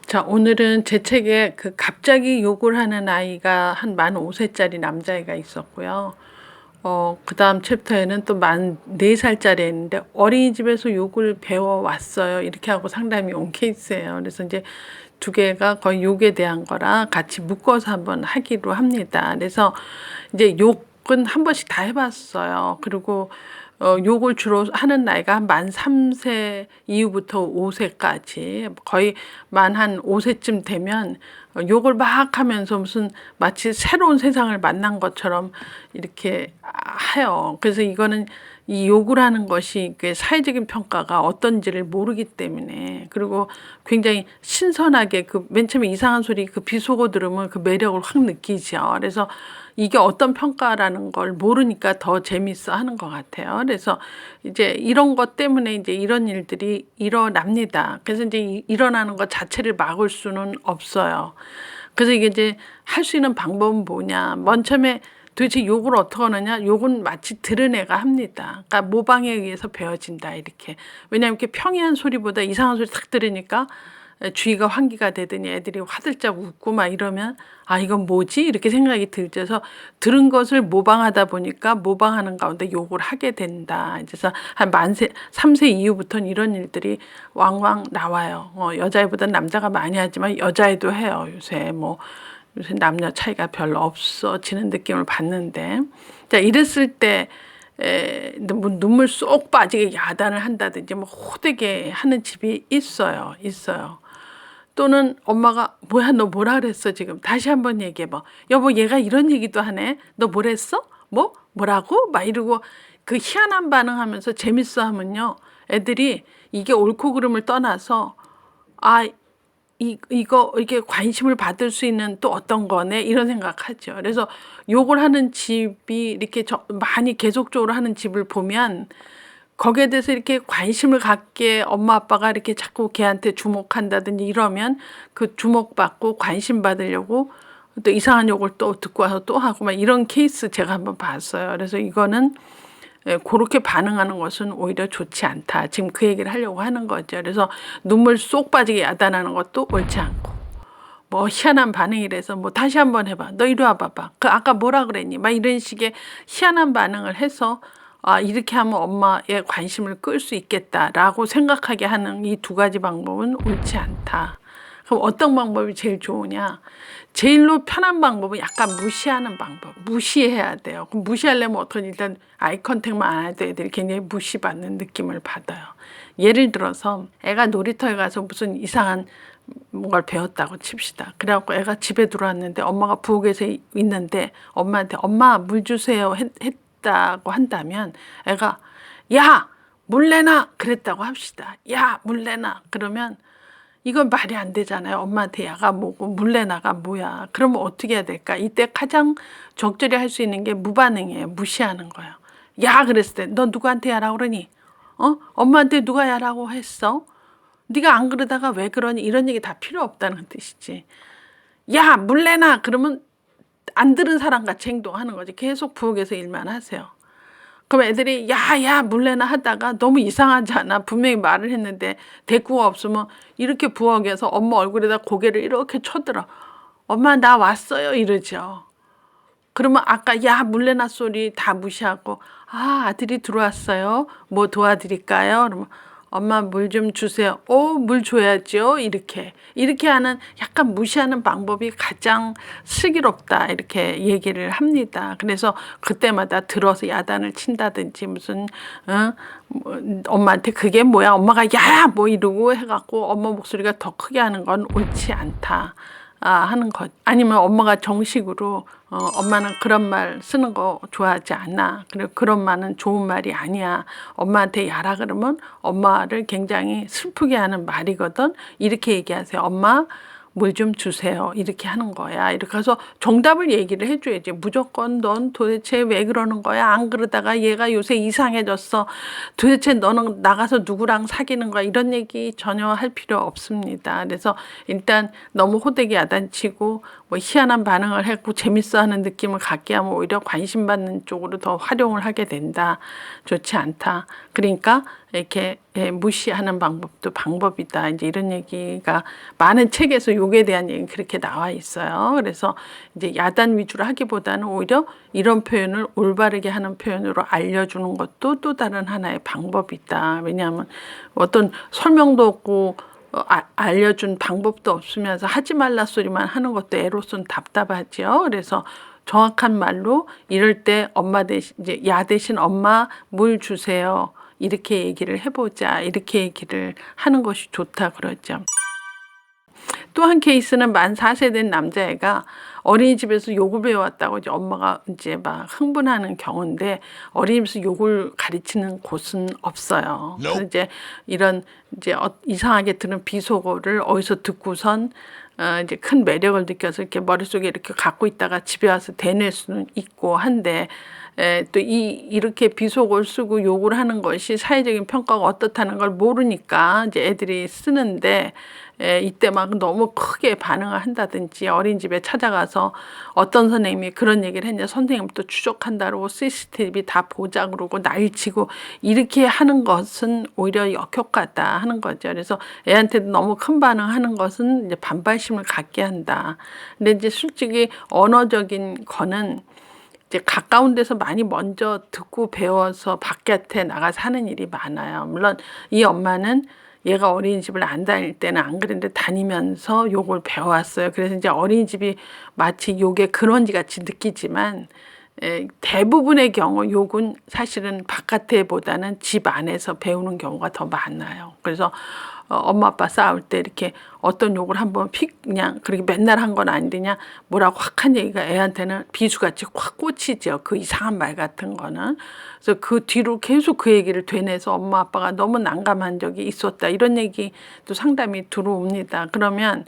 자, 오늘은 제 책에 그 갑자기 욕을 하는 아이가 한 만 5세짜리 남자애가 있었고요. 그다음 챕터에는 또 만 4살짜리 애인데 어린이집에서 욕을 배워왔어요. 이렇게 하고 상담이 온 케이스예요. 그래서 이제 두 개가 거의 욕에 대한 거라 같이 묶어서 한번 하기로 합니다. 그래서 이제 욕은 한 번씩 다 해봤어요. 그리고 욕을 주로 하는 나이가 한 만 3세 이후부터 5세까지 거의 만 한 5세쯤 되면 욕을 막 하면서 무슨 마치 새로운 세상을 만난 것처럼 이렇게 해요. 그래서 이거는 이 욕을 하는 것이 그 사회적인 평가가 어떤지를 모르기 때문에, 그리고 굉장히 신선하게 그 맨 처음에 이상한 소리 그 비속어 들으면 그 매력을 확 느끼죠. 그래서 이게 어떤 평가라는 걸 모르니까 더 재밌어 하는 것 같아요. 그래서 이제 이런 것 때문에 이제 이런 일들이 일어납니다. 그래서 이제 일어나는 것 자체를 막을 수는 없어요. 그래서 이게 이제 할 수 있는 방법은 뭐냐. 맨 처음에 도대체 욕을 어떻게 하느냐. 욕은 마치 들은 애가 합니다. 그러니까 모방에 의해서 배워진다 이렇게. 왜냐하면 이렇게 평이한 소리보다 이상한 소리 탁 들으니까 주의가 환기가 되더니 애들이 화들짝 웃고 막 이러면 아 이건 뭐지? 이렇게 생각이 들죠. 들은 것을 모방하다 보니까 모방하는 가운데 욕을 하게 된다. 그래서 한 만세 3세 이후부터는 이런 일들이 왕왕 나와요. 여자애보다 남자가 많이 하지만 여자애도 해요. 요새 남녀 차이가 별로 없어지는 느낌을 받는데, 자 이랬을 때 눈물 쏙 빠지게 야단을 한다든지 뭐 호되게 하는 집이 있어요. 또는 엄마가 뭐야 너 뭐라 그랬어 지금 다시 한번 얘기해봐. 여보 얘가 이런 얘기도 하네. 너 뭐랬어? 뭐라고? 막 이러고 그 희한한 반응하면서 재밌어 하면요. 애들이 이게 옳고 그름을 떠나서 아 이거 이게 관심을 받을 수 있는 또 어떤 거네 이런 생각하죠. 그래서 욕을 하는 집이 이렇게 많이 계속적으로 하는 집을 보면 거기에 대해서 이렇게 관심을 갖게 엄마 아빠가 이렇게 자꾸 걔한테 주목한다든지 이러면 그 주목받고 관심 받으려고 또 이상한 욕을 또 듣고 와서 또 하고 막 이런 케이스 제가 한번 봤어요. 그래서 이거는 그렇게 반응하는 것은 오히려 좋지 않다. 지금 그 얘기를 하려고 하는 거죠. 그래서 눈물 쏙 빠지게 야단하는 것도 옳지 않고 뭐 희한한 반응이라서 뭐 다시 한번 해봐. 너 이리 와봐봐. 그 아까 뭐라 그랬니? 막 이런 식의 희한한 반응을 해서 아 이렇게 하면 엄마의 관심을 끌 수 있겠다라고 생각하게 하는 이 두 가지 방법은 옳지 않다. 그럼 어떤 방법이 제일 좋으냐? 제일로 편한 방법은 약간 무시하는 방법. 무시해야 돼요. 그럼 무시하려면 어떻게 일단 아이 컨택만 안 해도 애들이 굉장히 무시받는 느낌을 받아요. 예를 들어서 애가 놀이터에 가서 무슨 이상한 뭔가를 배웠다고 칩시다. 그래갖고 애가 집에 들어왔는데 엄마가 부엌에서 있는데 엄마한테 엄마 물 주세요 했다고 한다면 애가 야! 물 내놔! 그랬다고 합시다. 야! 물 내놔! 그러면 이건 말이 안 되잖아요. 엄마한테 야가 뭐고 물레나가 뭐야. 그러면 어떻게 해야 될까? 이때 가장 적절히 할 수 있는 게 무반응이에요. 무시하는 거예요. 야 그랬을 때 너 누구한테 야라고 그러니? 엄마한테 누가 야라고 했어? 네가 안 그러다가 왜 그러니? 이런 얘기 다 필요 없다는 뜻이지. 야 물레나 그러면 안 들은 사람같이 행동하는 거지. 계속 부엌에서 일만 하세요. 그럼 애들이 야야 물레나 하다가 너무 이상하잖아. 분명히 말을 했는데 대꾸가 없으면 이렇게 부엌에서 엄마 얼굴에다 고개를 이렇게 쳐들어. 엄마 나 왔어요 이러죠. 그러면 아까 야 물레나 소리 다 무시하고 아 아들이 들어왔어요. 뭐 도와드릴까요? 그러면 엄마 물 좀 주세요. 물 줘야죠. 이렇게 하는 약간 무시하는 방법이 가장 슬기롭다 이렇게 얘기를 합니다. 그래서 그때마다 들어서 야단을 친다든지 무슨 엄마한테 그게 뭐야 엄마가 야야 뭐 이러고 해갖고 엄마 목소리가 더 크게 하는 건 옳지 않다. 하는 것. 아니면 엄마가 정식으로 엄마는 그런 말 쓰는 거 좋아하지 않아. 그리고 그런 말은 좋은 말이 아니야. 엄마한테 야라 그러면 엄마를 굉장히 슬프게 하는 말이거든. 이렇게 얘기하세요. 엄마 물 좀 주세요. 이렇게 하는 거야. 이렇게 해서 정답을 얘기를 해줘야지. 무조건 넌 도대체 왜 그러는 거야? 안 그러다가 얘가 요새 이상해졌어. 도대체 너는 나가서 누구랑 사귀는 거야? 이런 얘기 전혀 할 필요 없습니다. 그래서 일단 너무 호되게 야단치고 뭐 뭐 희한한 반응을 했고 재밌어하는 느낌을 갖게 하면 오히려 관심 받는 쪽으로 더 활용을 하게 된다. 좋지 않다. 그러니까 이렇게 무시하는 방법도 방법이다. 이제 이런 얘기가 많은 책에서 욕에 대한 얘기 그렇게 나와 있어요. 그래서 이제 야단 위주로 하기보다는 오히려 이런 표현을 올바르게 하는 표현으로 알려주는 것도 또 다른 하나의 방법이다. 왜냐하면 어떤 설명도 없고 알려준 방법도 없으면서 하지 말라 소리만 하는 것도 애로선 답답하지요. 그래서 정확한 말로 이럴 때 엄마 대신 이제 야 대신 엄마 물 주세요. 이렇게 얘기를 해보자. 이렇게 얘기를 하는 것이 좋다 그러죠. 또 한 케이스는 만 4세 된 남자애가 어린이집에서 욕을 배워왔다고 이제 엄마가 이제 막 흥분하는 경우인데 어린이집에서 욕을 가르치는 곳은 없어요. 그래서 이제 이런 이제 이상하게 들은 비속어를 어디서 듣고선 이제 큰 매력을 느껴서 이렇게 머릿속에 이렇게 갖고 있다가 집에 와서 대낼 수는 있고 한데 또 이렇게 비속어를 쓰고 욕을 하는 것이 사회적인 평가가 어떻다는 걸 모르니까 이제 애들이 쓰는데 이때 막 너무 크게 반응을 한다든지 어린이집에 찾아가서 어떤 선생님이 그런 얘기를 했냐 선생님도 추적한다고 CCTV 다 보자 그러고 난리치고 이렇게 하는 것은 오히려 역효과다 하는 거죠. 그래서 애한테도 너무 큰 반응하는 것은 이제 반발심을 갖게 한다. 근데 이제 솔직히 언어적인 거는 이제 가까운 데서 많이 먼저 듣고 배워서 바깥에 나가서 하는 일이 많아요. 물론 이 엄마는 얘가 어린이집을 안 다닐 때는 안 그랬는데 다니면서 욕을 배워왔어요. 그래서 이제 어린이집이 마치 욕의 근원지 같이 느끼지만 대부분의 경우 욕은 사실은 바깥에보다는 집 안에서 배우는 경우가 더 많아요. 그래서 엄마 아빠 싸울 때 이렇게 어떤 욕을 한번 그냥 그렇게 맨날 한 건 아닌데 그냥 뭐라고 확 한 얘기가 애한테는 비수같이 확 꽂히죠. 그 이상한 말 같은 거는. 그래서 그 뒤로 계속 그 얘기를 되뇌서 엄마 아빠가 너무 난감한 적이 있었다. 이런 얘기도 상담이 들어옵니다. 그러면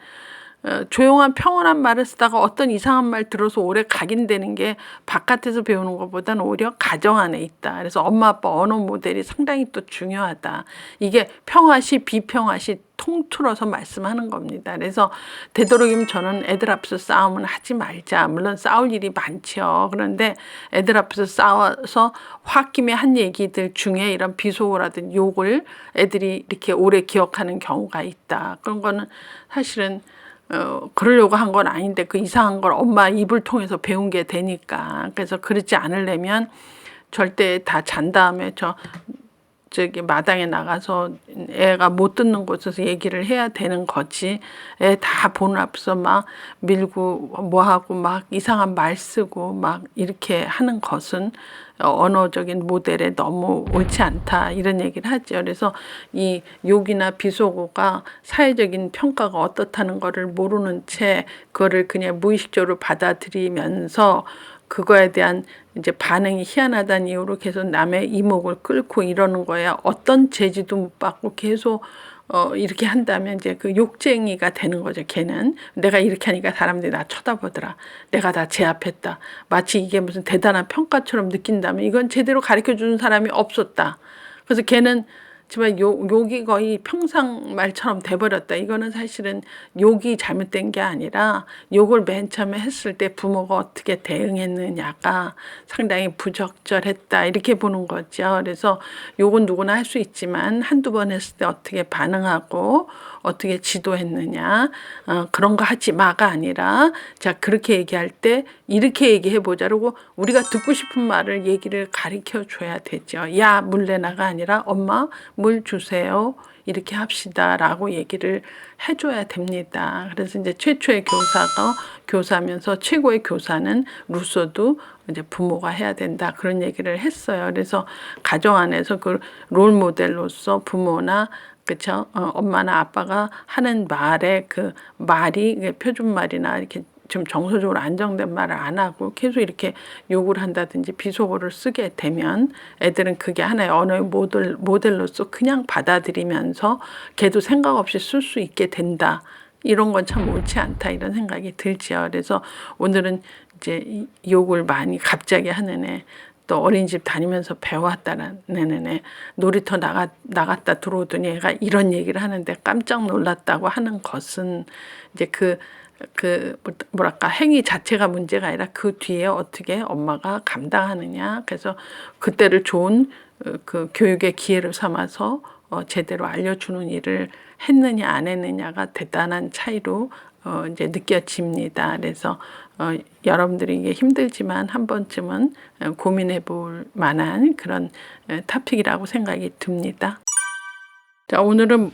조용한 평온한 말을 쓰다가 어떤 이상한 말 들어서 오래 각인되는 게 바깥에서 배우는 것보다는 오히려 가정 안에 있다. 그래서 엄마 아빠 언어 모델이 상당히 또 중요하다. 이게 평화시 비평화시 통틀어서 말씀하는 겁니다. 그래서 되도록이면 저는 애들 앞에서 싸움은 하지 말자. 물론 싸울 일이 많죠. 그런데 애들 앞에서 싸워서 홧김에 한 얘기들 중에 이런 비속어라든 욕을 애들이 이렇게 오래 기억하는 경우가 있다. 그런 거는 사실은 그러려고 한 건 아닌데 그 이상한 걸 엄마 입을 통해서 배운 게 되니까. 그래서 그렇지 않으려면 절대 다 잔 다음에 저기 마당에 나가서 애가 못 듣는 곳에서 얘기를 해야 되는 거지. 애 다 보는 앞에서 막 밀고 뭐하고 막 이상한 말 쓰고 막 이렇게 하는 것은 언어적인 모델에 너무 옳지 않다 이런 얘기를 하죠. 그래서 이 욕이나 비속어가 사회적인 평가가 어떻다는 거를 모르는 채 그거를 그냥 무의식적으로 받아들이면서 그거에 대한 이제 반응이 희한하다는 이유로 계속 남의 이목을 끌고 이러는 거야. 어떤 제지도 못 받고 계속 이렇게 한다면 이제 그 욕쟁이가 되는 거죠. 걔는 내가 이렇게 하니까 사람들이 나 쳐다보더라. 내가 다 제압했다. 마치 이게 무슨 대단한 평가처럼 느낀다면 이건 제대로 가르쳐 주는 사람이 없었다. 그래서 걔는 정말 욕이 거의 평상말처럼 돼버렸다. 이거는 사실은 욕이 잘못된 게 아니라 욕을 맨 처음에 했을 때 부모가 어떻게 대응했느냐가 상당히 부적절했다. 이렇게 보는 거죠. 그래서 욕은 누구나 할 수 있지만 한두 번 했을 때 어떻게 반응하고 어떻게 지도했느냐 그런 거 하지 마가 아니라 자 그렇게 얘기할 때 이렇게 얘기해보자. 그리고 우리가 듣고 싶은 말을 얘기를 가르쳐 줘야 되죠. 야 물 내놔가 아니라 엄마 물 주세요. 이렇게 합시다라고 얘기를 해줘야 됩니다. 그래서 이제 최초의 교사가 교사면서 최고의 교사는 루소도 이제 부모가 해야 된다 그런 얘기를 했어요. 그래서 가정 안에서 그 롤 모델로서 부모나 그쵸 엄마나 아빠가 하는 말에 그 말이 표준말이나 이렇게 좀 정서적으로 안정된 말을 안 하고 계속 이렇게 욕을 한다든지 비속어를 쓰게 되면 애들은 그게 하나의 언어의 모델로서 그냥 받아들이면서 걔도 생각 없이 쓸 수 있게 된다. 이런 건 참 옳지 않다 이런 생각이 들지요. 그래서 오늘은 이제 욕을 많이 갑자기 하는 애 또 어린이집 다니면서 배워왔다는 애 놀이터 나갔다 들어오더니 애가 이런 얘기를 하는데 깜짝 놀랐다고 하는 것은 이제 그 뭐랄까 행위 자체가 문제가 아니라 그 뒤에 어떻게 엄마가 감당하느냐. 그래서 그때를 좋은 그 교육의 기회를 삼아서 제대로 알려주는 일을 했느냐 안 했느냐가 대단한 차이로 이제 느껴집니다. 그래서 여러분들이 이게 힘들지만 한 번쯤은 고민해 볼 만한 그런 토픽이라고 생각이 듭니다. 자, 오늘은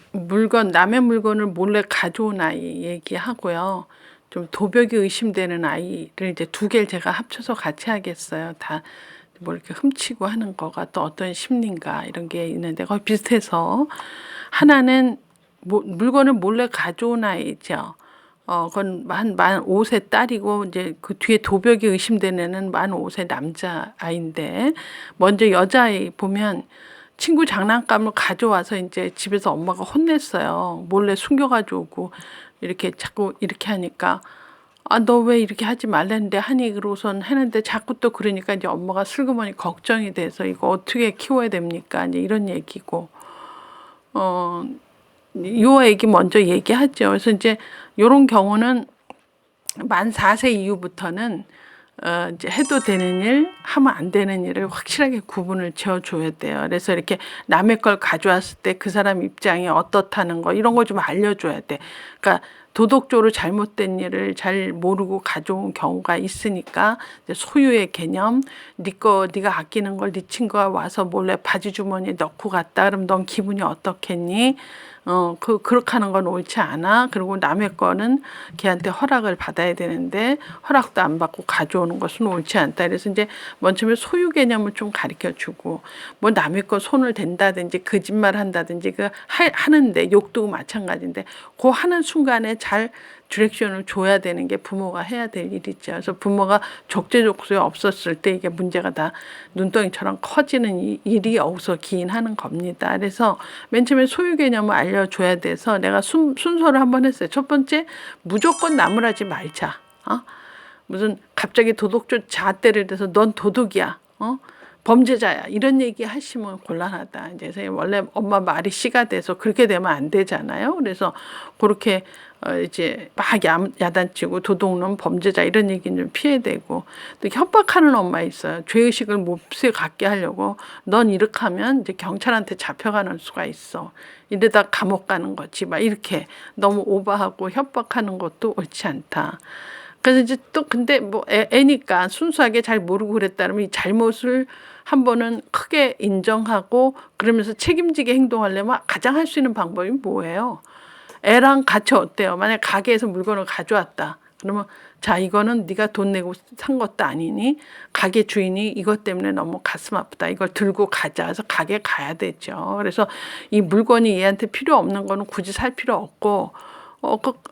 남의 물건을 몰래 가져온 아이 얘기하고요. 좀 도벽이 의심되는 아이를 이제 두 개를 제가 합쳐서 같이 하겠어요. 다 뭐 이렇게 훔치고 하는 거가 또 어떤 심리인가 이런 게 있는데 거의 비슷해서 하나는 물건을 몰래 가져온 아이죠. 그건 만 5세 딸이고 이제 그 뒤에 도벽이 의심되는 애는 만 5세 남자 아이인데 먼저 여자아이 보면 친구 장난감을 가져와서 이제 집에서 엄마가 혼냈어요. 몰래 숨겨가지고 오고 이렇게 자꾸 이렇게 하니까 너 왜 이렇게 하지 말랬는데 하니 그러고선 했는데 자꾸 또 그러니까 이제 엄마가 슬그머니 걱정이 돼서 이거 어떻게 키워야 됩니까? 이제 이런 얘기고 요 얘기 먼저 얘기하죠. 그래서 이제 요런 경우는 만 4세 이후부터는 이제 해도 되는 일, 하면 안 되는 일을 확실하게 구분을 지어줘야 돼요. 그래서 이렇게 남의 걸 가져왔을 때 그 사람 입장이 어떻다는 거 이런 거 좀 알려줘야 돼. 그러니까 도덕적으로 잘못된 일을 잘 모르고 가져온 경우가 있으니까 이제 소유의 개념, 네가 아끼는 걸 네 친구가 와서 몰래 바지 주머니에 넣고 갔다. 그럼 넌 기분이 어떻겠니? 그렇게 하는 건 옳지 않아. 그리고 남의 거는 걔한테 허락을 받아야 되는데 허락도 안 받고 가져오는 것은 옳지 않다. 그래서 이제 먼저 소유 개념을 좀 가르쳐 주고 뭐 남의 거 손을 댄다든지 거짓말 한다든지 하는데 욕도 마찬가지인데 그 하는 순간에 잘 디렉션을 줘야 되는 게 부모가 해야 될 일이죠. 그래서 부모가 적재적소에 없었을 때 이게 문제가 다 눈덩이처럼 커지는 일이 여기서 기인하는 겁니다. 그래서 맨 처음에 소유 개념을 알려줘야 돼서 내가 순서를 한번 했어요. 첫 번째, 무조건 나무라지 말자. 무슨 갑자기 도덕적 잣대를 대서 넌 도둑이야. 범죄자야. 이런 얘기 하시면 곤란하다. 이제 원래 엄마 말이 씨가 돼서 그렇게 되면 안 되잖아요. 그래서 그렇게 이제 막 야단치고 도둑놈 범죄자 이런 얘기는 좀 피해야 되고 또 협박하는 엄마 있어요. 죄의식을 몹시 갖게 하려고 넌 이렇게 하면 이제 경찰한테 잡혀가는 수가 있어. 이러다 감옥 가는 거지. 막 이렇게 너무 오버하고 협박하는 것도 옳지 않다. 그래서 이제 또 근데 뭐 애니까 순수하게 잘 모르고 그랬다면 이 잘못을 한 번은 크게 인정하고 그러면서 책임지게 행동하려면 가장 할 수 있는 방법이 뭐예요? 애랑 같이 어때요? 만약 가게에서 물건을 가져왔다. 그러면 자 이거는 네가 돈 내고 산 것도 아니니 가게 주인이 이것 때문에 너무 가슴 아프다. 이걸 들고 가자. 그래서 가게 가야 되죠. 그래서 이 물건이 얘한테 필요 없는 거는 굳이 살 필요 없고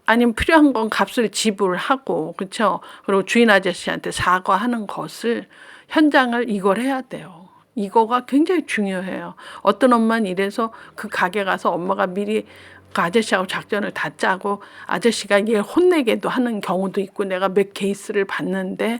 아니면 필요한 건 값을 지불하고 그렇죠. 그리고 주인 아저씨한테 사과하는 것을 현장을 이걸 해야 돼요. 이거가 굉장히 중요해요. 어떤 엄마는 이래서 그 가게 가서 엄마가 미리 그 아저씨하고 작전을 다 짜고 아저씨가 얘 혼내게도 하는 경우도 있고 내가 몇 케이스를 봤는데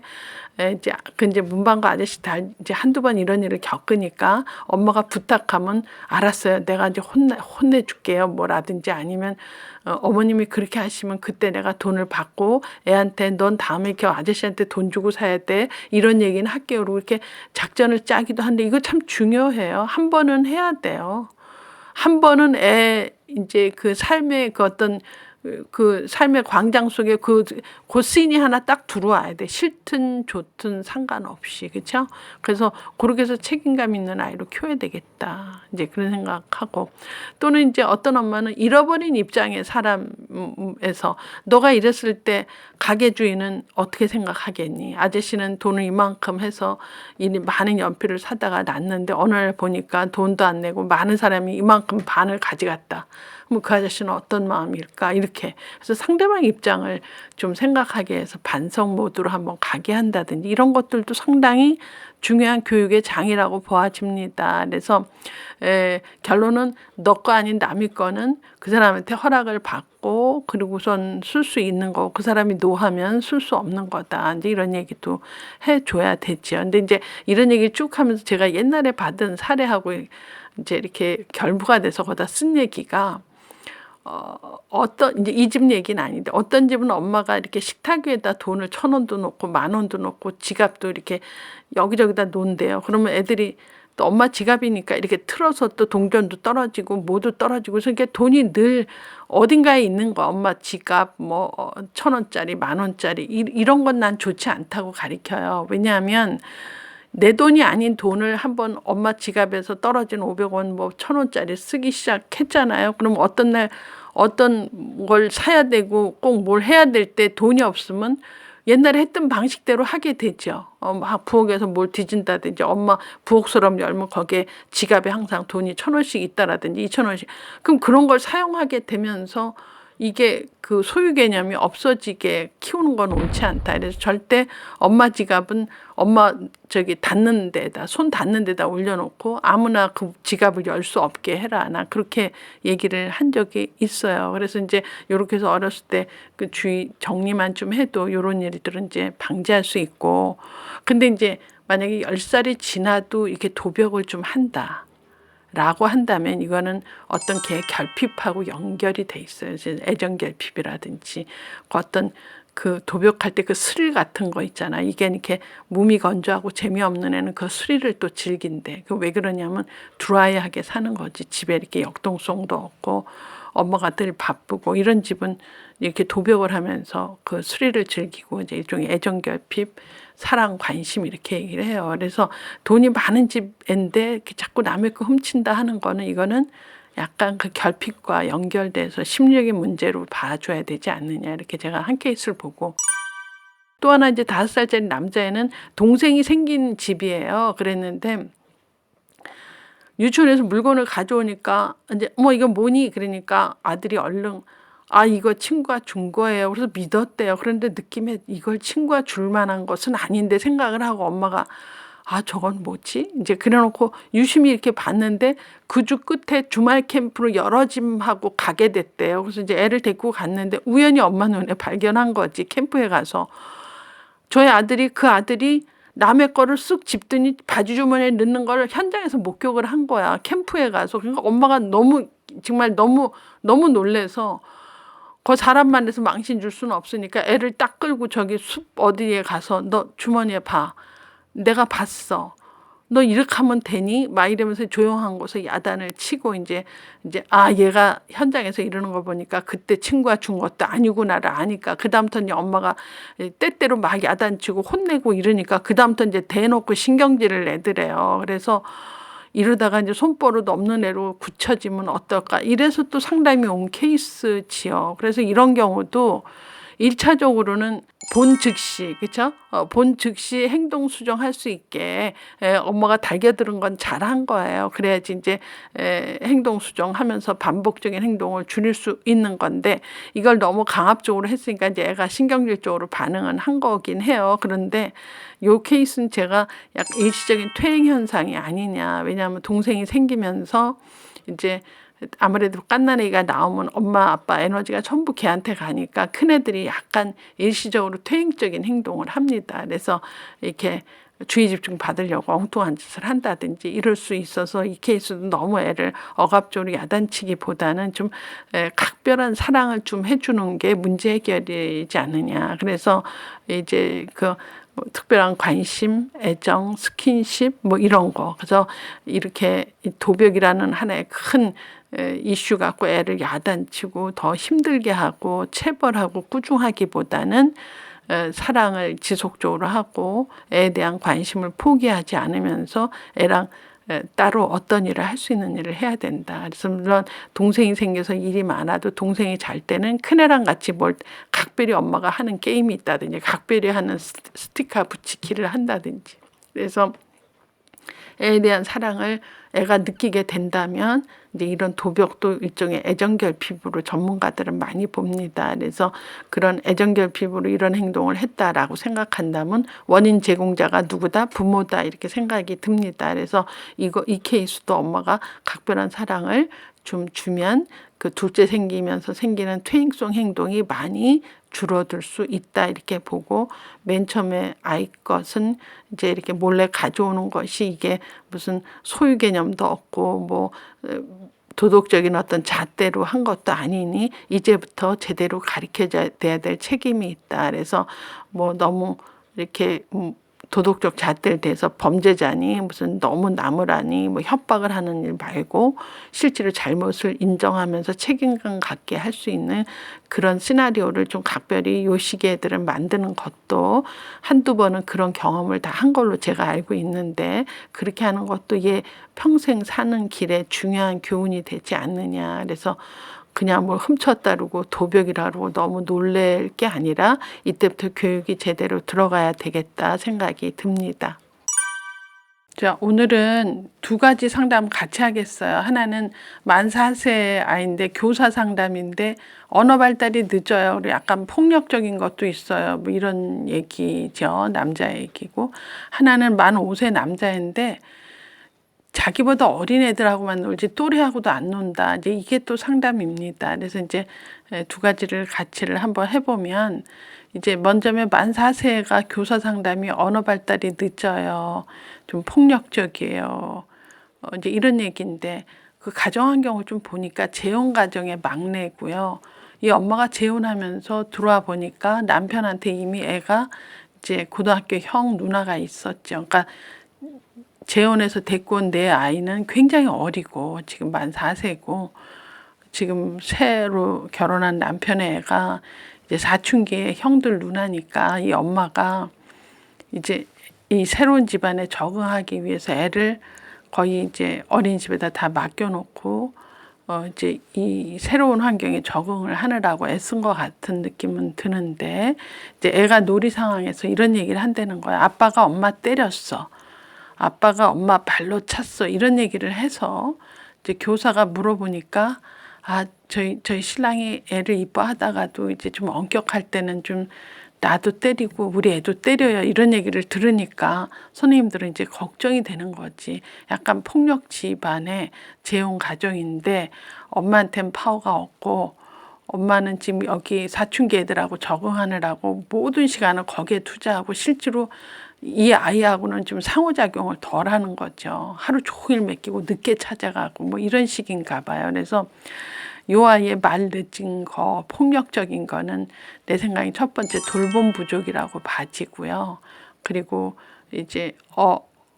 이제 문방구 아저씨 다 이제 한두 번 이런 일을 겪으니까 엄마가 부탁하면 알았어요. 내가 이제 혼내줄게요. 뭐라든지 아니면 어머님이 그렇게 하시면 그때 내가 돈을 받고 애한테 넌 다음에 그 아저씨한테 돈 주고 사야 돼. 이런 얘기는 할게요. 그리고 이렇게 작전을 짜기도 하는데 이거 참 중요해요. 한 번은 해야 돼요. 한 번은 이제 그 삶의 그 어떤 그 삶의 광장 속에 그 씬이 하나 딱 들어와야 돼. 싫든 좋든 상관없이. 그렇죠? 그래서 그렇게 해서 책임감 있는 아이로 키워야 되겠다. 이제 그런 생각하고 또는 이제 어떤 엄마는 잃어버린 입장의 사람에서 너가 이랬을 때 가게 주인은 어떻게 생각하겠니? 아저씨는 돈을 이만큼 해서 많은 연필을 사다가 놨는데 어느 날 보니까 돈도 안 내고 많은 사람이 이만큼 반을 가져갔다. 그럼 그 아저씨는 어떤 마음일까? 이렇게. 그래서 상대방 입장을 좀 생각하게 해서 반성 모드로 한번 가게 한다든지 이런 것들도 상당히 중요한 교육의 장이라고 보아집니다. 그래서 결론은 너 거 아닌 남의 거는 그 사람한테 허락을 받고 그리고선 쓸 수 있는 거 그 사람이 노하면 쓸 수 없는 거다. 이제 이런 얘기도 해줘야 되죠. 근데 이제 이런 얘기 쭉 하면서 제가 옛날에 받은 사례하고 이제 이렇게 결부가 돼서 거기다 쓴 얘기가 어떤 이제 이 집 얘기는 아닌데 어떤 집은 엄마가 이렇게 식탁 위에다 돈을 1,000원도 놓고 10,000원도 놓고 지갑도 이렇게 여기저기다 놓은대요. 그러면 애들이 또 엄마 지갑이니까 이렇게 틀어서 또 동전도 떨어지고 뭐도 떨어지고 그래서 이게 돈이 늘 어딘가에 있는 거 엄마 지갑 뭐 1,000원짜리 10,000원짜리 이런 건 난 좋지 않다고 가르쳐요. 왜냐하면 내 돈이 아닌 돈을 한번 엄마 지갑에서 떨어진 500원 뭐 1,000원짜리 쓰기 시작했잖아요. 그럼 어떤 날 어떤 걸 사야 되고 꼭 뭘 해야 될 때 돈이 없으면 옛날에 했던 방식대로 하게 되죠. 막 부엌에서 뭘 뒤진다든지 엄마 부엌서랍 열면 거기에 지갑에 항상 돈이 1,000원씩 있다라든지 2,000원씩 그럼 그런 걸 사용하게 되면서 이게 그 소유 개념이 없어지게 키우는 건 옳지 않다. 그래서 절대 엄마 지갑은 엄마 저기 닿는 데다 손 닿는 데다 올려놓고 아무나 그 지갑을 열 수 없게 해라. 나 그렇게 얘기를 한 적이 있어요. 그래서 이제 요렇게 해서 어렸을 때 그 주의 정리만 좀 해도 요런 일들은 이제 방지할 수 있고 근데 이제 만약에 10살이 지나도 이렇게 도벽을 좀 한다. 라고 한다면 이거는 어떤 개 결핍하고 연결이 돼 있어요. 애정 결핍이라든지 그 어떤 그 도벽할 때 그 스릴 같은 거 있잖아. 이게 이렇게 몸이 건조하고 재미없는 애는 그 스릴을 또 즐긴대. 그 왜 그러냐면 드라이하게 사는 거지. 집에 이렇게 역동성도 없고 엄마가 늘 바쁘고 이런 집은 이렇게 도벽을 하면서 그 스릴을 즐기고 이제 일종의 애정 결핍, 사랑, 관심 이렇게 얘기를 해요. 그래서 돈이 많은 집인데 자꾸 남의 거 훔친다 하는 거는 이거는 약간 그 결핍과 연결돼서 심리적인 문제로 봐줘야 되지 않느냐 이렇게 제가 한 케이스를 보고 또 하나 이제 5살짜리 남자애는 동생이 생긴 집이에요. 그랬는데 유치원에서 물건을 가져오니까 이제 어머 이거 뭐니? 그러니까 아들이 얼른 아 이거 친구가 준 거예요. 그래서 믿었대요. 그런데 느낌에 이걸 친구가 줄 만한 것은 아닌데 생각을 하고 엄마가 아 저건 뭐지? 이제 그래 놓고 유심히 이렇게 봤는데 그 주 끝에 주말 캠프로 여러 집하고 가게 됐대요. 그래서 이제 애를 데리고 갔는데 우연히 엄마 눈에 발견한 거지 캠프에 가서. 저희 아들이 그 아들이 남의 거를 쓱 집더니 바지 주머니에 넣는 걸 현장에서 목격을 한 거야. 캠프에 가서. 그러니까 엄마가 너무 정말 너무 놀래서 그 사람 만나서 망신 줄 수는 없으니까 애를 딱 끌고 저기 숲 어디에 가서 너 주머니에 봐. 내가 봤어. 너 이렇게 하면 되니? 막 이러면서 조용한 곳에 야단을 치고 이제 아 얘가 현장에서 이러는 거 보니까 그때 친구가 준 것도 아니구나를 아니까 그다음부터 이제 엄마가 때때로 막 야단치고 혼내고 이러니까 그다음부터 이제 대놓고 신경질을 내더래요. 그래서 이러다가 이제 손버릇 없는 애로 굳혀지면 어떨까? 이래서 또 상담이 온 케이스지요. 그래서 이런 경우도 1차적으로는 본 즉시 그쵸? 본 즉시 행동 수정할 수 있게 엄마가 달겨들은 건 잘한 거예요. 그래야지 이제 행동 수정하면서 반복적인 행동을 줄일 수 있는 건데 이걸 너무 강압적으로 했으니까 이제 애가 신경질적으로 반응은 한 거긴 해요. 그런데 요 케이스는 제가 약간 일시적인 퇴행 현상이 아니냐. 왜냐하면 동생이 생기면서 이제 아무래도 갓난아기가 나오면 엄마 아빠 에너지가 전부 걔한테 가니까 큰애들이 약간 일시적으로 퇴행적인 행동을 합니다. 그래서 이렇게 주의 집중 받으려고 엉뚱한 짓을 한다든지 이럴 수 있어서 이 케이스도 너무 애를 억압적으로 야단치기보다는 좀 각별한 사랑을 좀 해주는 게 문제 해결이지 않느냐. 그래서 이제 그 뭐 특별한 관심, 애정, 스킨십 뭐 이런 거. 그래서 이렇게 도벽이라는 하나의 큰 이슈 갖고 애를 야단치고 더 힘들게 하고 체벌하고 꾸중하기보다는 사랑을 지속적으로 하고 애에 대한 관심을 포기하지 않으면서 애랑 따로 어떤 일을 할 수 있는 일을 해야 된다. 그래서 물론 동생이 생겨서 일이 많아도 동생이 잘 때는 큰애랑 같이 뭘 각별히 엄마가 하는 게임이 있다든지 각별히 하는 스티커 붙이기를 한다든지 그래서 애에 대한 사랑을 애가 느끼게 된다면 이제 이런 도벽도 일종의 애정결핍으로 전문가들은 많이 봅니다. 그래서 그런 애정결핍으로 이런 행동을 했다라고 생각한다면 원인 제공자가 누구다? 부모다 이렇게 생각이 듭니다. 그래서 이 케이스도 엄마가 각별한 사랑을 좀 주면 그 둘째 생기면서 생기는 퇴행성 행동이 많이 줄어들 수 있다 이렇게 보고 맨 처음에 아이 것은 이제 이렇게 몰래 가져오는 것이 이게 무슨 소유 개념도 없고 뭐 도덕적인 어떤 잣대로 한 것도 아니니 이제부터 제대로 가르쳐줘야 될 책임이 있다. 그래서 뭐 너무 이렇게 도덕적 잣대를 대서 범죄자니 무슨 너무 나무라니 뭐 협박을 하는 일 말고 실제로 잘못을 인정하면서 책임감 갖게 할 수 있는 그런 시나리오를 좀 각별히 요 시기 애들은 만드는 것도 한두 번은 그런 경험을 다 한 걸로 제가 알고 있는데, 그렇게 하는 것도 얘 평생 사는 길에 중요한 교훈이 되지 않느냐. 그래서 그냥 뭘 훔쳤다르고 도벽이라고 너무 놀랄 게 아니라 이때부터 교육이 제대로 들어가야 되겠다 생각이 듭니다. 자, 오늘은 두 가지 상담 같이 하겠어요. 하나는 만 4세 아이인데 교사 상담인데 언어 발달이 늦어요. 그리고 약간 폭력적인 것도 있어요. 뭐 이런 얘기죠. 남자 얘기고. 하나는 만 5세 남자인데 자기보다 어린 애들하고만 놀지 또래하고도 안 논다. 이제 이게 또 상담입니다. 그래서 이제 두 가지를 같이를 한번 해보면, 이제 먼저면 만 4세가 교사 상담이 언어 발달이 늦어요. 좀 폭력적이에요. 이제 이런 얘기인데, 그 가정 환경을 좀 보니까 재혼 가정의 막내고요. 이 엄마가 재혼하면서 들어와 보니까 남편한테 이미 애가 이제 고등학교 형 누나가 있었죠. 그러니까 재혼해서 데리고 온 내 아이는 굉장히 어리고 지금 만 4세고, 지금 새로 결혼한 남편의 애가 이제 사춘기의 형들 누나니까 이 엄마가 이제 이 새로운 집안에 적응하기 위해서 애를 거의 이제 어린이집에다 다 맡겨놓고 이제 이 새로운 환경에 적응을 하느라고 애쓴 것 같은 느낌은 드는데, 이제 애가 놀이 상황에서 이런 얘기를 한다는 거야. 아빠가 엄마 때렸어. 아빠가 엄마 발로 찼어. 이런 얘기를 해서 이제 교사가 물어보니까, 저희 신랑이 애를 이뻐하다가도 이제 좀 엄격할 때는 좀 나도 때리고 우리 애도 때려요. 이런 얘기를 들으니까 선생님들은 이제 걱정이 되는 거지. 약간 폭력 집안의 재혼 가정인데 엄마한테는 파워가 없고 엄마는 지금 여기 사춘기 애들하고 적응하느라고 모든 시간을 거기에 투자하고 실제로 이 아이하고는 좀 상호작용을 덜 하는 거죠. 하루 종일 맡기고 늦게 찾아가고 뭐 이런 식인가 봐요. 그래서 요 아이의 말 늦은 거, 폭력적인 거는 내 생각에 첫 번째 돌봄 부족이라고 봐지고요. 그리고 이제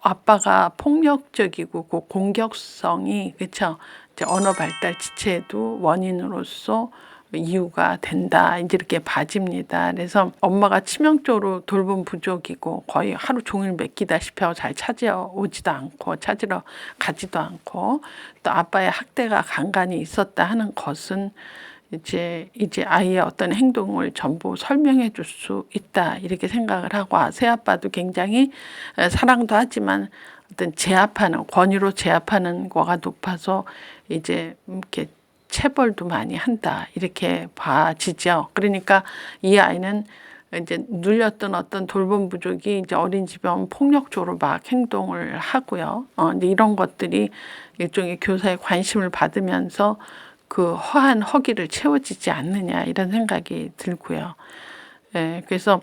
아빠가 폭력적이고 그 공격성이, 그렇죠? 이제 언어 발달 지체에도 원인으로서 이유가 된다. 이제 이렇게 봐집니다. 그래서 엄마가 치명적으로 돌봄 부족이고 거의 하루 종일 맡기다시피 하고 잘 찾아오지도 않고 찾으러 가지도 않고, 또 아빠의 학대가 간간히 있었다 하는 것은 이제 아이의 어떤 행동을 전부 설명해 줄 수 있다. 이렇게 생각을 하고, 새아빠도 굉장히 사랑도 하지만 어떤 제압하는, 권위로 제압하는 거가 높아서 이제 이렇게 체벌도 많이 한다. 이렇게 봐지죠. 그러니까 이 아이는 이제 눌렸던 어떤 돌봄 부족이 이제 어린이집에 오면 폭력적으로 막 행동을 하고요. 근데 이런 것들이 일종의 교사의 관심을 받으면서 그 허한 허기를 채워지지 않느냐 이런 생각이 들고요. 그래서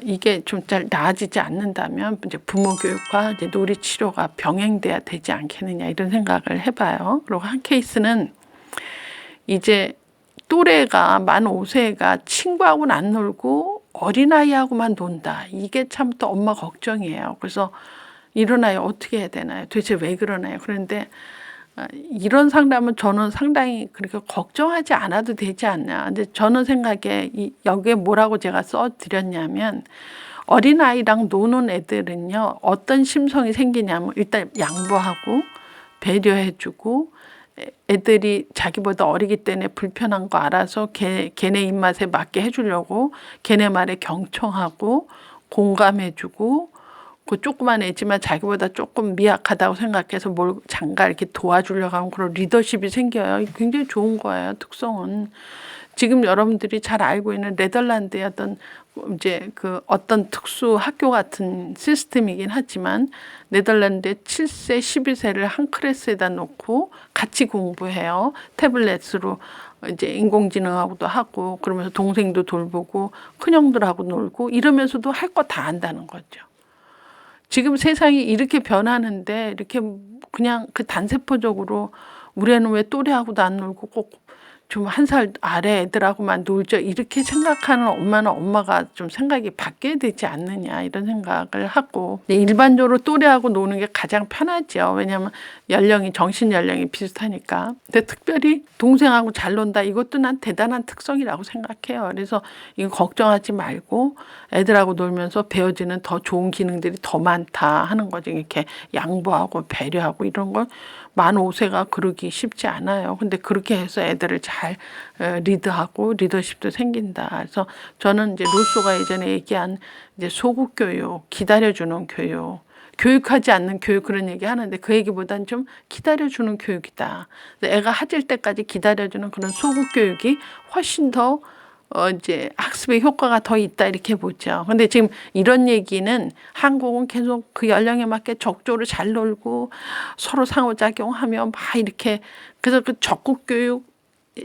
이게 좀 잘 나아지지 않는다면 이제 부모 교육과 이제 놀이 치료가 병행돼야 되지 않겠느냐 이런 생각을 해봐요. 그리고 한 케이스는 이제 또래가 만 5세가 친구하고는 안 놀고 어린아이하고만 논다. 이게 참 또 엄마 걱정이에요. 그래서 이런 아이 어떻게 해야 되나요? 도대체 왜 그러나요? 그런데 이런 상담은 저는 상당히 그렇게 걱정하지 않아도 되지 않나. 근데 저는 생각에 여기에 뭐라고 제가 써드렸냐면, 어린아이랑 노는 애들은요, 어떤 심성이 생기냐면 일단 양보하고 배려해주고, 애들이 자기보다 어리기 때문에 불편한 거 알아서 걔네 입맛에 맞게 해주려고 걔네 말에 경청하고 공감해주고, 그 조그만 애지만 자기보다 조금 미약하다고 생각해서 뭘 잠깐 이렇게 도와주려고 하면 그런 리더십이 생겨요. 굉장히 좋은 거예요. 특성은. 지금 여러분들이 잘 알고 있는 네덜란드의 어떤 특수 학교 같은 시스템이긴 하지만, 네덜란드의 7세, 12세를 한 클래스에다 놓고 같이 공부해요. 태블릿으로 이제 인공지능하고도 하고, 그러면서 동생도 돌보고 큰형들하고 놀고 이러면서도 할 거 다 안다는 거죠. 지금 세상이 이렇게 변하는데 이렇게 그냥 그 단세포적으로 우리 애는 왜 또래하고도 안 놀고 꼭 좀 한 살 아래 애들하고만 놀죠. 이렇게 생각하는 엄마는 엄마가 좀 생각이 바뀌어야 되지 않느냐 이런 생각을 하고 일반적으로 또래하고 노는 게 가장 편하죠. 왜냐하면 연령이 정신 연령이 비슷하니까. 근데 특별히 동생하고 잘 논다 이것도 난 대단한 특성이라고 생각해요. 그래서 이거 걱정하지 말고 애들하고 놀면서 배워지는 더 좋은 기능들이 더 많다 하는 거죠. 이렇게 양보하고 배려하고 이런 걸 만 5세가 그러기 쉽지 않아요. 근데 그렇게 해서 애들을 잘 리드하고 리더십도 생긴다. 그래서 저는 이제 루소가 예전에 얘기한 이제 소극 교육, 기다려주는 교육, 교육하지 않는 교육 그런 얘기 하는데 그 얘기보단 좀 기다려주는 교육이다. 애가 하질 때까지 기다려주는 그런 소극 교육이 훨씬 더 이제 학습의 효과가 더 있다 이렇게 보죠. 근데 지금 이런 얘기는 한국은 계속 그 연령에 맞게 적조를 잘 놀고 서로 상호작용하며 막 이렇게 그래서 그 적극 교육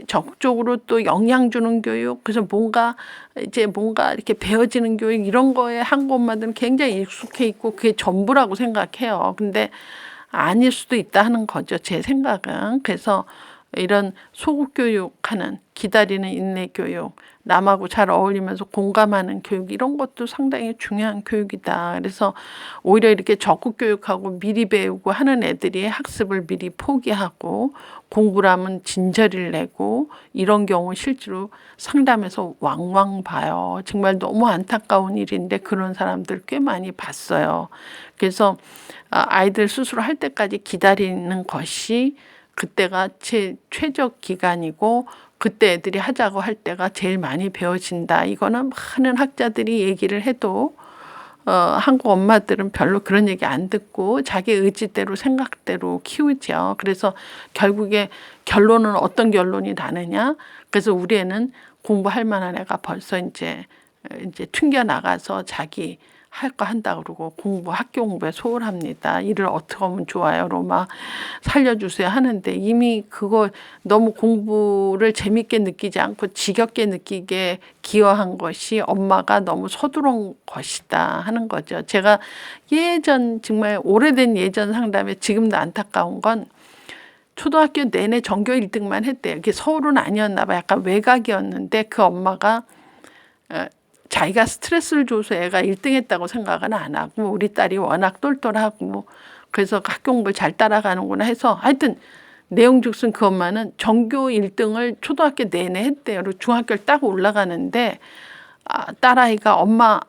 적극적으로 또 영향 주는 교육 그래서 뭔가 이렇게 배워지는 교육 이런 거에 한국 엄마들은 굉장히 익숙해 있고 그게 전부라고 생각해요. 근데 아닐 수도 있다 하는 거죠. 제 생각은. 그래서 이런 소극 교육하는 기다리는 인내 교육 남하고 잘 어울리면서 공감하는 교육 이런 것도 상당히 중요한 교육이다. 그래서 오히려 이렇게 적극 교육하고 미리 배우고 하는 애들이 학습을 미리 포기하고 공부를 하면 진저리를 내고 이런 경우 실제로 상담에서 왕왕 봐요. 정말 너무 안타까운 일인데 그런 사람들 꽤 많이 봤어요. 그래서 아이들 스스로 할 때까지 기다리는 것이 그때가 최적 기간이고 그때 애들이 하자고 할 때가 제일 많이 배워진다. 이거는 많은 학자들이 얘기를 해도 한국 엄마들은 별로 그런 얘기 안 듣고 자기 의지대로 생각대로 키우죠. 그래서 결국에 결론은 어떤 결론이 나느냐. 그래서 우리 애는 공부할 만한 애가 벌써 이제 튕겨 나가서 자기 할 거 한다 그러고 학교 공부에 소홀합니다. 일을 어떻게 하면 좋아요로 막 살려주세요 하는데 이미 그거 너무 공부를 재밌게 느끼지 않고 지겹게 느끼게 기여한 것이 엄마가 너무 서두른 것이다 하는 거죠. 제가 정말 오래된 예전 상담에 지금도 안타까운 건 초등학교 내내 전교 1등만 했대요. 이게 서울은 아니었나 봐. 약간 외곽이었는데 그 엄마가 자기가 스트레스를 줘서 애가 1등 했다고 생각은 안 하고 우리 딸이 워낙 똘똘하고 그래서 학교 공부를 잘 따라가는구나 해서 하여튼 내용즉슨 그 엄마는 전교 1등을 초등학교 내내 했대요. 그리고 중학교를 딱 올라가는데 딸아이가 엄마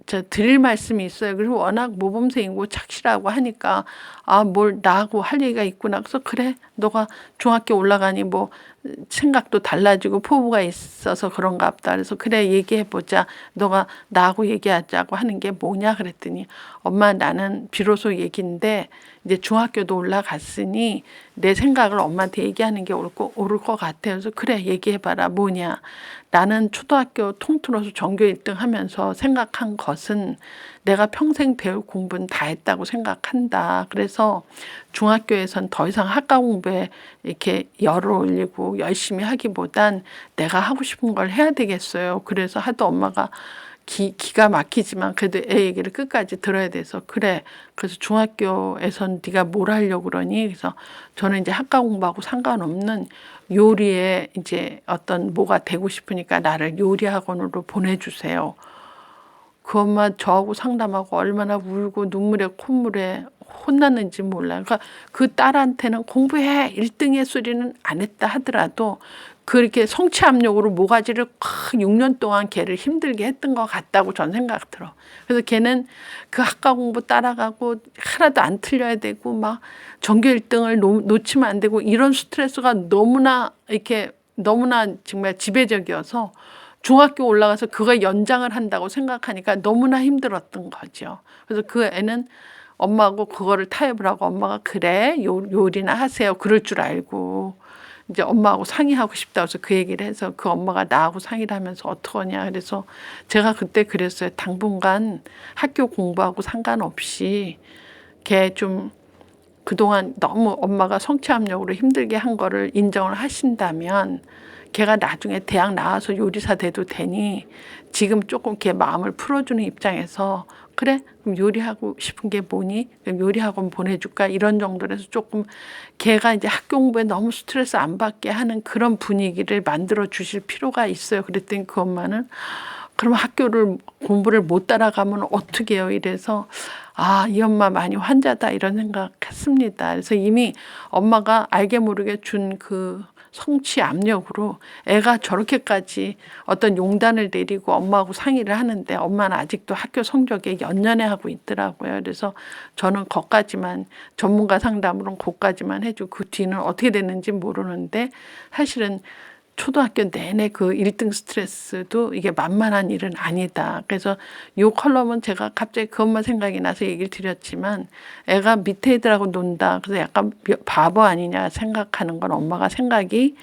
저 드릴 말씀이 있어요. 그리고 워낙 모범생이고 착실하고 하니까 뭘 나하고 할 얘기가 있구나. 그래서 그래 너가 중학교 올라가니 뭐 생각도 달라지고 포부가 있어서 그런가 보다. 그래서 그래 얘기해보자. 너가 나하고 얘기하자고 하는 게 뭐냐 그랬더니 엄마 나는 비로소 얘기인데 이제 중학교도 올라갔으니 내 생각을 엄마한테 얘기하는 게 옳을 것 같아요. 그래서 그래 얘기해봐라 뭐냐. 나는 초등학교 통틀어서 전교 1등 하면서 생각한 것은 내가 평생 배울 공부는 다 했다고 생각한다. 그래서 중학교에선 더 이상 학과 공부에 이렇게 열을 올리고 열심히 하기보단 내가 하고 싶은 걸 해야 되겠어요. 그래서 하도 엄마가 기가 막히지만 그래도 애 얘기를 끝까지 들어야 돼서 그래. 그래서 중학교에선 네가 뭘 하려고 그러니? 그래서 저는 이제 학과 공부하고 상관없는 요리에 이제 어떤 뭐가 되고 싶으니까 나를 요리 학원으로 보내주세요. 그 엄마 저하고 상담하고 얼마나 울고 눈물에 콧물에 혼났는지 몰라요. 그러니까 그 딸한테는 공부해 1등의 소리는 안 했다 하더라도 그렇게 성취 압력으로 모가지를 6년 동안 걔를 힘들게 했던 것 같다고 전 생각 들어. 그래서 걔는 그 학과 공부 따라가고 하나도 안 틀려야 되고 막 전교 1등을 놓치면 안 되고 이런 스트레스가 너무나 정말 지배적이어서 중학교 올라가서 그거 연장을 한다고 생각하니까 너무나 힘들었던 거죠. 그래서 그 애는 엄마하고 그거를 타협을 하고 엄마가 그래 요리나 하세요. 그럴 줄 알고 이제 엄마하고 상의하고 싶다고 해서 그 얘기를 해서 그 엄마가 나하고 상의를 하면서 어떡하냐. 그래서 제가 그때 그랬어요. 당분간 학교 공부하고 상관없이 걔 좀 그동안 너무 엄마가 성취 압력으로 힘들게 한 거를 인정을 하신다면 걔가 나중에 대학 나와서 요리사 돼도 되니 지금 조금 걔 마음을 풀어주는 입장에서 그래? 그럼 요리하고 싶은 게 뭐니? 그럼 요리학원 보내줄까? 이런 정도로 해서 조금 걔가 이제 학교 공부에 너무 스트레스 안 받게 하는 그런 분위기를 만들어 주실 필요가 있어요. 그랬더니 그 엄마는 그럼 학교를 공부를 못 따라가면 어떻게 해요? 이래서 아, 이 엄마 많이 환자다 이런 생각했습니다. 그래서 이미 엄마가 알게 모르게 준 그 성취 압력으로 애가 저렇게까지 어떤 용단을 내리고 엄마하고 상의를 하는데 엄마는 아직도 학교 성적에 연연해하고 있더라고요. 그래서 저는 거기까지만 전문가 상담으로는 거기까지만 해주고 그 뒤는 어떻게 됐는지 모르는데 사실은 초등학교 내내 그 1등 스트레스도 이게 만만한 일은 아니다. 그래서 요 컬럼은 제가 갑자기 그것만 생각이 나서 얘기를 드렸지만 애가 밑에 애들하고 논다. 그래서 약간 바보 아니냐 생각하는 건 엄마가 생각이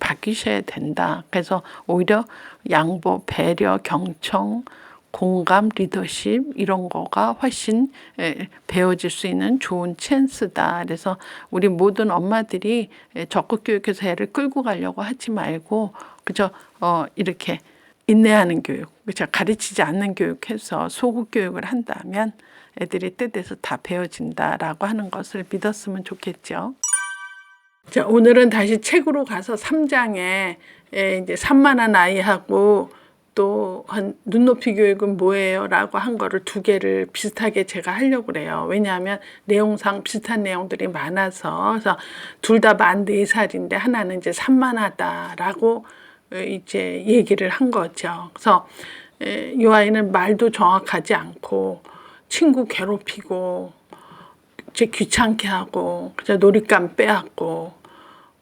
바뀌셔야 된다. 그래서 오히려 양보, 배려, 경청, 공감, 리더십 이런 거가 훨씬 배워질 수 있는 좋은 찬스다. 그래서 우리 모든 엄마들이 적극 교육해서 애를 끌고 가려고 하지 말고 그저 이렇게 인내하는 교육, 그죠? 가르치지 않는 교육해서 소극 교육을 한다면 애들이 뜻에서 다 배워진다라고 하는 것을 믿었으면 좋겠죠. 자, 오늘은 다시 책으로 가서 3장에 이제 산만한 아이하고 또 한 눈높이 교육은 뭐예요? 라고 한 거를 두 개를 비슷하게 제가 하려고 그래요. 왜냐하면 내용상 비슷한 내용들이 많아서. 그래서 둘 다 만 4살인데 하나는 이제 산만하다라고 이제 얘기를 한 거죠. 그래서 이 아이는 말도 정확하지 않고 친구 괴롭히고 제 귀찮게 하고 그냥 놀잇감 빼앗고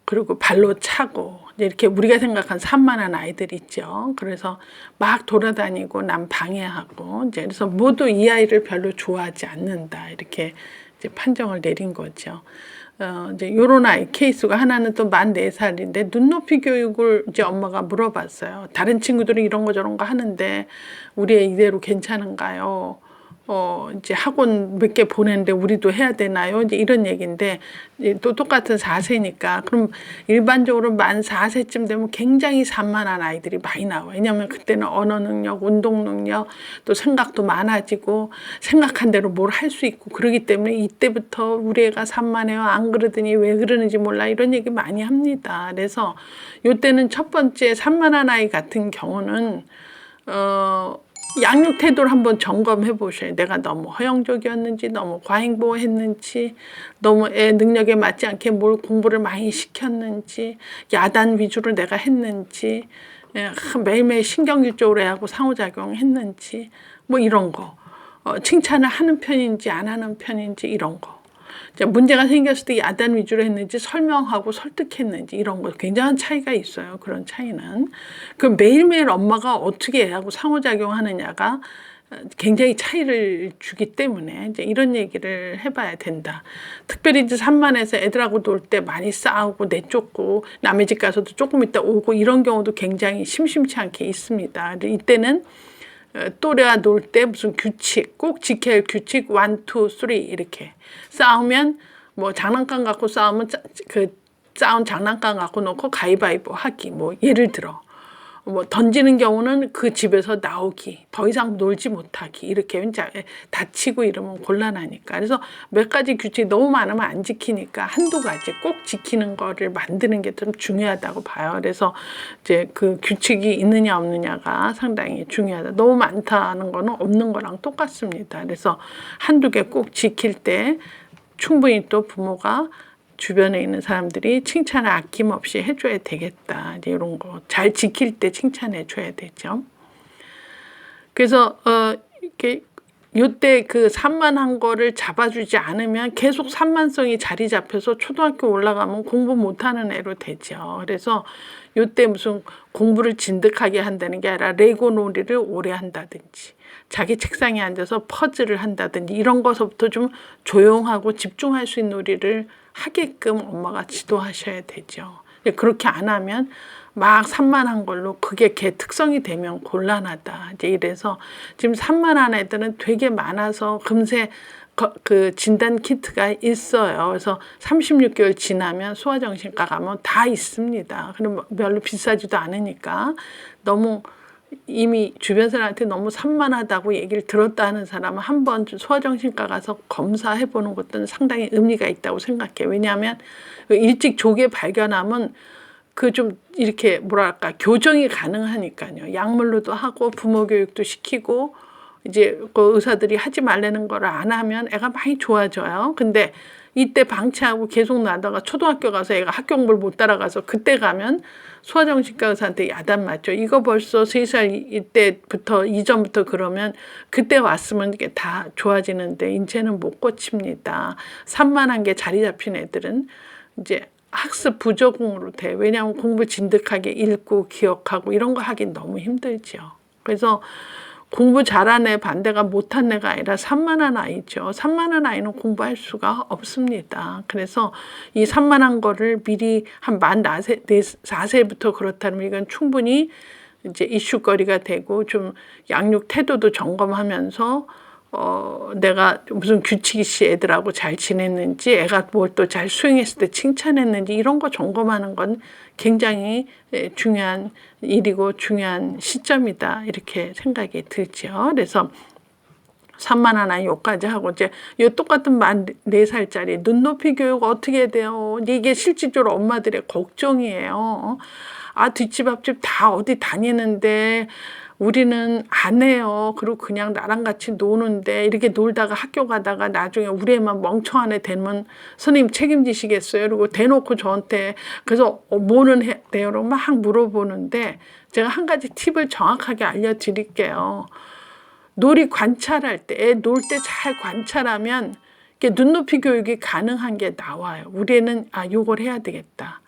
그리고 발로 차고 이렇게 우리가 생각한 산만한 아이들 있죠. 그래서 막 돌아다니고 남 방해하고 이제 그래서 모두 이 아이를 별로 좋아하지 않는다 이렇게 이제 판정을 내린 거죠. 이제 요런 아이 케이스가 하나는 또 만 4살인데 눈높이 교육을 이제 엄마가 물어봤어요. 다른 친구들은 이런 거 저런 거 하는데 우리 애 이대로 괜찮은가요? 이제 학원 몇 개 보냈는데 우리도 해야 되나요? 이제 이런 얘기인데 또 똑같은 4세니까 그럼 일반적으로 만 4세쯤 되면 굉장히 산만한 아이들이 많이 나와요. 왜냐하면 그때는 언어 능력, 운동 능력, 또 생각도 많아지고 생각한 대로 뭘 할 수 있고 그러기 때문에 이때부터 우리 애가 산만해요. 안 그러더니 왜 그러는지 몰라 이런 얘기 많이 합니다. 그래서 이때는 첫 번째 산만한 아이 같은 경우는 양육 태도를 한번 점검해 보셔요. 내가 너무 허용적이었는지, 너무 과잉보호했는지, 너무 애 능력에 맞지 않게 뭘 공부를 많이 시켰는지, 야단 위주로 내가 했는지, 매일매일 신경질적으로 애하고 상호작용했는지, 뭐 이런 거. 칭찬을 하는 편인지 안 하는 편인지 이런 거. 문제가 생겼을 때 야단 위주로 했는지 설명하고 설득했는지 이런 거 굉장한 차이가 있어요. 그런 차이는. 그 매일매일 엄마가 어떻게 애하고 상호작용하느냐가 굉장히 차이를 주기 때문에 이제 이런 얘기를 해봐야 된다. 특별히 이제 산만해서 애들하고 놀 때 많이 싸우고 내쫓고 남의 집 가서도 조금 있다 오고 이런 경우도 굉장히 심심치 않게 있습니다. 이때는 또래와 놀 때 무슨 규칙, 꼭 지켜야 할 규칙 1, 2, 3 이렇게 싸우면 뭐 장난감 갖고 싸우면 그 싸운 장난감 갖고 놓고 가위바위보 하기 뭐 예를 들어 뭐 던지는 경우는 그 집에서 나오기 더 이상 놀지 못하기 이렇게 다치고 이러면 곤란하니까 그래서 몇 가지 규칙이 너무 많으면 안 지키니까 한두 가지 꼭 지키는 거를 만드는 게 좀 중요하다고 봐요. 그래서 이제 그 규칙이 있느냐 없느냐가 상당히 중요하다. 너무 많다는 거는 없는 거랑 똑같습니다. 그래서 한두 개 꼭 지킬 때 충분히 또 부모가 주변에 있는 사람들이 칭찬을 아낌없이 해줘야 되겠다. 이제 이런 거 잘 지킬 때 칭찬해 줘야 되죠. 그래서 이렇게 요때 그 산만한 거를 잡아주지 않으면 계속 산만성이 자리 잡혀서 초등학교 올라가면 공부 못하는 애로 되죠. 그래서 요때 무슨 공부를 진득하게 한다는 게 아니라 레고 놀이를 오래 한다든지 자기 책상에 앉아서 퍼즐을 한다든지 이런 것부터 좀 조용하고 집중할 수 있는 놀이를 하게끔 엄마가 지도하셔야 되죠. 그렇게 안 하면 막 산만한 걸로 그게 걔 특성이 되면 곤란하다. 이제 이래서 지금 산만한 애들은 되게 많아서 금세 그 진단 키트가 있어요. 그래서 36개월 지나면 소아정신과 가면 다 있습니다. 그럼 별로 비싸지도 않으니까 너무 이미 주변 사람한테 너무 산만하다고 얘기를 들었다 하는 사람은 한번 소아정신과 가서 검사해 보는 것도 상당히 의미가 있다고 생각해요. 왜냐하면 일찍 조기에 발견하면 그 좀 이렇게 뭐랄까 교정이 가능하니까요. 약물로도 하고 부모 교육도 시키고 이제 그 의사들이 하지 말라는 거를 안 하면 애가 많이 좋아져요. 근데 이때 방치하고 계속 놔다가 초등학교 가서 애가 학교 공부를 못 따라가서 그때 가면 소아정신과 의사한테 야단 맞죠. 이거 벌써 3살 이때부터 이전부터 그러면 그때 왔으면 이게 다 좋아지는데 인체는 못 고칩니다. 산만한 게 자리 잡힌 애들은 이제 학습 부적응으로 돼. 왜냐하면 공부 진득하게 읽고 기억하고 이런 거 하긴 너무 힘들죠. 그래서 공부 잘한 애 반대가 못한 애가 아니라 산만한 아이죠. 산만한 아이는 공부할 수가 없습니다. 그래서 이 산만한 거를 미리 한 만 4세부터 그렇다면 이건 충분히 이제 이슈거리가 되고 좀 양육 태도도 점검하면서 내가 무슨 규칙이 씨 애들하고 잘 지냈는지 애가 뭘 또 잘 수행했을 때 칭찬했는지 이런 거 점검하는 건 굉장히 중요한 일이고 중요한 시점이다 이렇게 생각이 들죠. 그래서 산만한 아이 요까지 하고 이제 요 똑같은 만 4살짜리 눈높이 교육 어떻게 해야 돼요? 이게 실질적으로 엄마들의 걱정이에요. 아 뒷집 앞집 다 어디 다니는데 우리는 안 해요. 그리고 그냥 나랑 같이 노는데 이렇게 놀다가 학교 가다가 나중에 우리 애만 멍청한 애 되면 선생님 책임지시겠어요? 그리고 대놓고 저한테 그래서 뭐는 해야 돼요? 막 물어보는데 제가 한 가지 팁을 정확하게 알려드릴게요. 놀이 관찰할 때, 애 놀 때 잘 관찰하면 이게 눈높이 교육이 가능한 게 나와요. 우리 애는 아 요걸 해야 되겠다.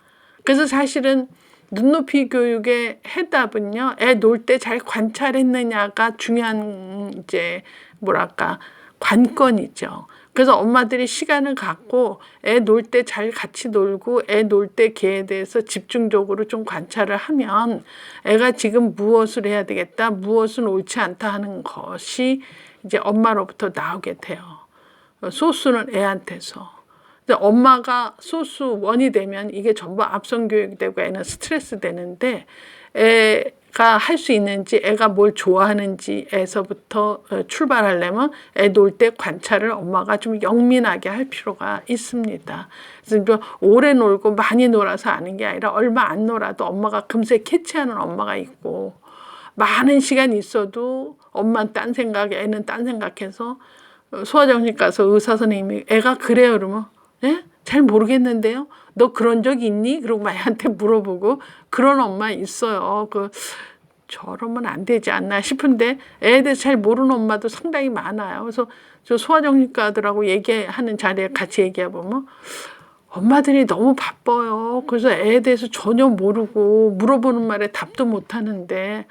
그래서 사실은 눈높이 교육의 해답은요. 애 놀 때 잘 관찰했느냐가 중요한 이제 뭐랄까 관건이죠. 그래서 엄마들이 시간을 갖고 애 놀 때 잘 같이 놀고 애 놀 때 걔에 대해서 집중적으로 좀 관찰을 하면 애가 지금 무엇을 해야 되겠다, 무엇은 옳지 않다 하는 것이 이제 엄마로부터 나오게 돼요. 소수는 애한테서. 엄마가 소수 원이 되면 이게 전부 앞선 교육이 되고 애는 스트레스 되는데 애가 할 수 있는지 애가 뭘 좋아하는지에서부터 출발하려면 애 놀 때 관찰을 엄마가 좀 영민하게 할 필요가 있습니다. 그래서 오래 놀고 많이 놀아서 아는 게 아니라 얼마 안 놀아도 엄마가 금세 캐치하는 엄마가 있고 많은 시간이 있어도 엄마는 딴 생각, 애는 딴 생각해서 소아정신과 가서 의사 선생님이 애가 그래요 그러면 네? 잘 모르겠는데요. 너 그런 적 있니? 그리고 마이한테 물어보고 그런 엄마 있어요. 저러면 안 되지 않나 싶은데 애에 대해서 잘 모르는 엄마도 상당히 많아요. 그래서 저 소아정신과들하고 얘기하는 자리에 같이 얘기해 보면 엄마들이 너무 바빠요. 그래서 애에 대해서 전혀 모르고 물어보는 말에 답도 못 하는데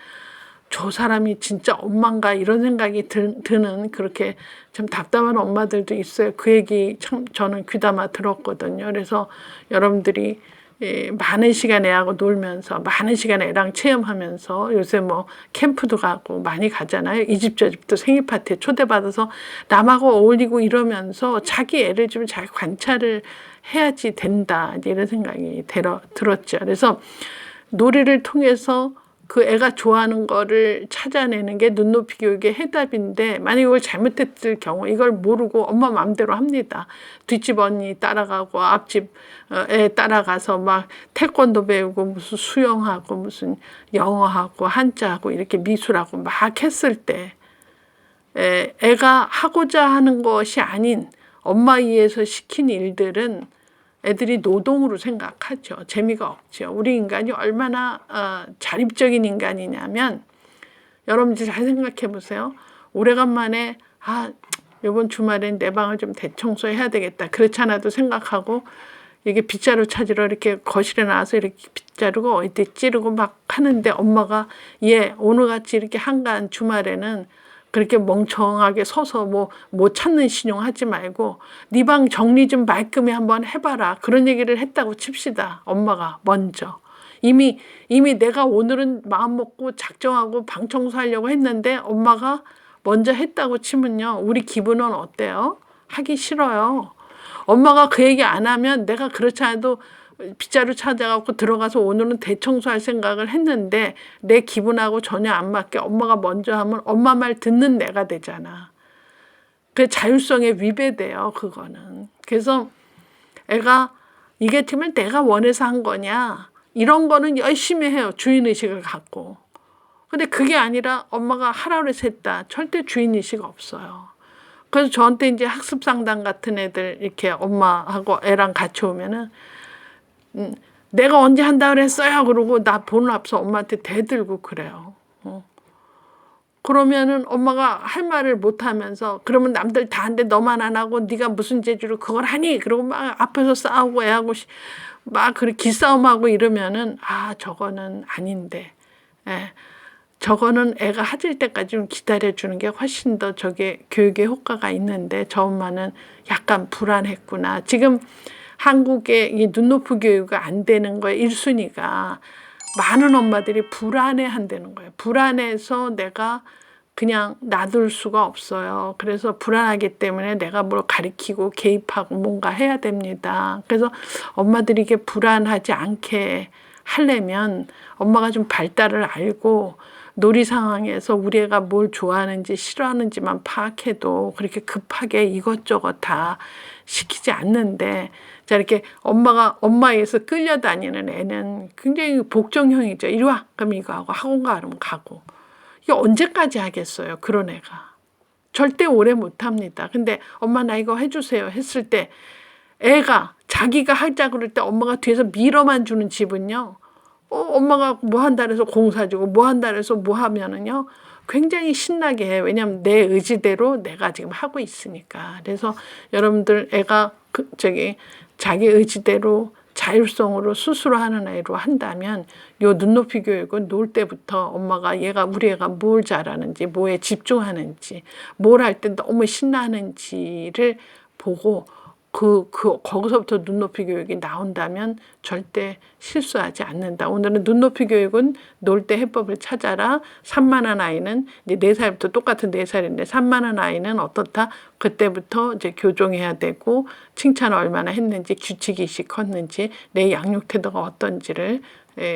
저 사람이 진짜 엄마인가 이런 생각이 드는 그렇게 좀 답답한 엄마들도 있어요. 그 얘기 참 저는 귀담아 들었거든요. 그래서 여러분들이 많은 시간 애하고 놀면서 많은 시간 애랑 체험하면서 요새 뭐 캠프도 가고 많이 가잖아요. 이 집 저 집도 생일 파티에 초대받아서 남하고 어울리고 이러면서 자기 애를 좀 잘 관찰을 해야지 된다 이런 생각이 들었죠. 그래서 놀이를 통해서 그 애가 좋아하는 거를 찾아내는 게 눈높이 교육의 해답인데 만약 이걸 잘못했을 경우 이걸 모르고 엄마 마음대로 합니다. 뒷집 언니 따라가고 앞집 애 따라가서 막 태권도 배우고 무슨 수영하고 무슨 영어하고 한자하고 이렇게 미술하고 막 했을 때 애가 하고자 하는 것이 아닌 엄마 위에서 시킨 일들은 애들이 노동으로 생각하죠. 재미가 없죠. 우리 인간이 얼마나 자립적인 인간이냐면 여러분들 잘 생각해 보세요. 오래간만에 이번 주말엔 내 방을 좀 대청소해야 되겠다. 그렇지 않아도 생각하고 이게 빗자루 찾으러 이렇게 거실에 나와서 이렇게 빗자루가 어디 찌르고 막 하는데 엄마가 오늘같이 이렇게 한가한 주말에는 그렇게 멍청하게 서서 뭐 찾는 신용 하지 말고 네 방 정리 좀 말끔히 한번 해봐라. 그런 얘기를 했다고 칩시다. 엄마가 먼저. 이미 내가 오늘은 마음 먹고 작정하고 방 청소하려고 했는데 엄마가 먼저 했다고 치면요. 우리 기분은 어때요? 하기 싫어요. 엄마가 그 얘기 안 하면 내가 그렇지 않아도 빗자루 찾아갖고 들어가서 오늘은 대청소할 생각을 했는데 내 기분하고 전혀 안 맞게 엄마가 먼저 하면 엄마 말 듣는 내가 되잖아. 그 자율성에 위배돼요, 그거는. 그래서 애가 이게 정말 내가 원해서 한 거냐, 이런 거는 열심히 해요, 주인의식을 갖고. 근데 그게 아니라 엄마가 하라고 해서 했다, 절대 주인의식 없어요. 그래서 저한테 이제 학습 상담 같은 애들 이렇게 엄마하고 애랑 같이 오면은 내가 언제 한다 그랬어요 그러고 나 보는 앞서 엄마한테 대들고 그래요. 그러면은 엄마가 할 말을 못 하면서, 그러면 남들 다 하는데 너만 안 하고 네가 무슨 재주로 그걸 하니? 그러고 막 앞에서 싸우고 애하고 막 그렇게 기싸움하고 이러면은 저거는 아닌데, 예. 저거는 애가 하질 때까지 좀 기다려주는 게 훨씬 더 저게 교육의 효과가 있는데 저 엄마는 약간 불안했구나. 지금 한국의 이 눈높이 교육이 안 되는 거에 1순위가 많은 엄마들이 불안해 한다는 거예요. 불안해서 내가 그냥 놔둘 수가 없어요. 그래서 불안하기 때문에 내가 뭘 가르치고 개입하고 뭔가 해야 됩니다. 그래서 엄마들이 이게 불안하지 않게 하려면 엄마가 좀 발달을 알고 놀이 상황에서 우리 애가 뭘 좋아하는지 싫어하는지만 파악해도 그렇게 급하게 이것저것 다 시키지 않는데, 자, 이렇게 엄마에서 끌려다니는 애는 굉장히 복종형이죠. 이리 와. 그럼 이거 하고, 학원 가. 그러면 가고. 이게 언제까지 하겠어요, 그런 애가. 절대 오래 못 합니다. 근데 엄마 나 이거 해주세요 했을 때 애가 자기가 하자 그럴 때 엄마가 뒤에서 밀어만 주는 집은요, 엄마가 뭐 한다 그래서 공 사주고 뭐 한다 그래서 뭐 하면은요 굉장히 신나게 해요. 왜냐하면 내 의지대로 내가 지금 하고 있으니까. 그래서 여러분들 애가 자기 의지대로 자율성으로 스스로 하는 애로 한다면 요 눈높이 교육은 놀 때부터 엄마가 우리 애가 뭘 잘하는지, 뭐에 집중하는지, 뭘 할 때 너무 신나는지를 보고 거기서부터 눈높이 교육이 나온다면 절대 실수하지 않는다. 오늘은 눈높이 교육은 놀 때 해법을 찾아라. 산만한 아이는 이제 4살부터 똑같은 4살인데 산만한 아이는 어떻다? 그때부터 이제 교정해야 되고 칭찬을 얼마나 했는지, 규칙의식 컸는지, 내 양육 태도가 어떤지를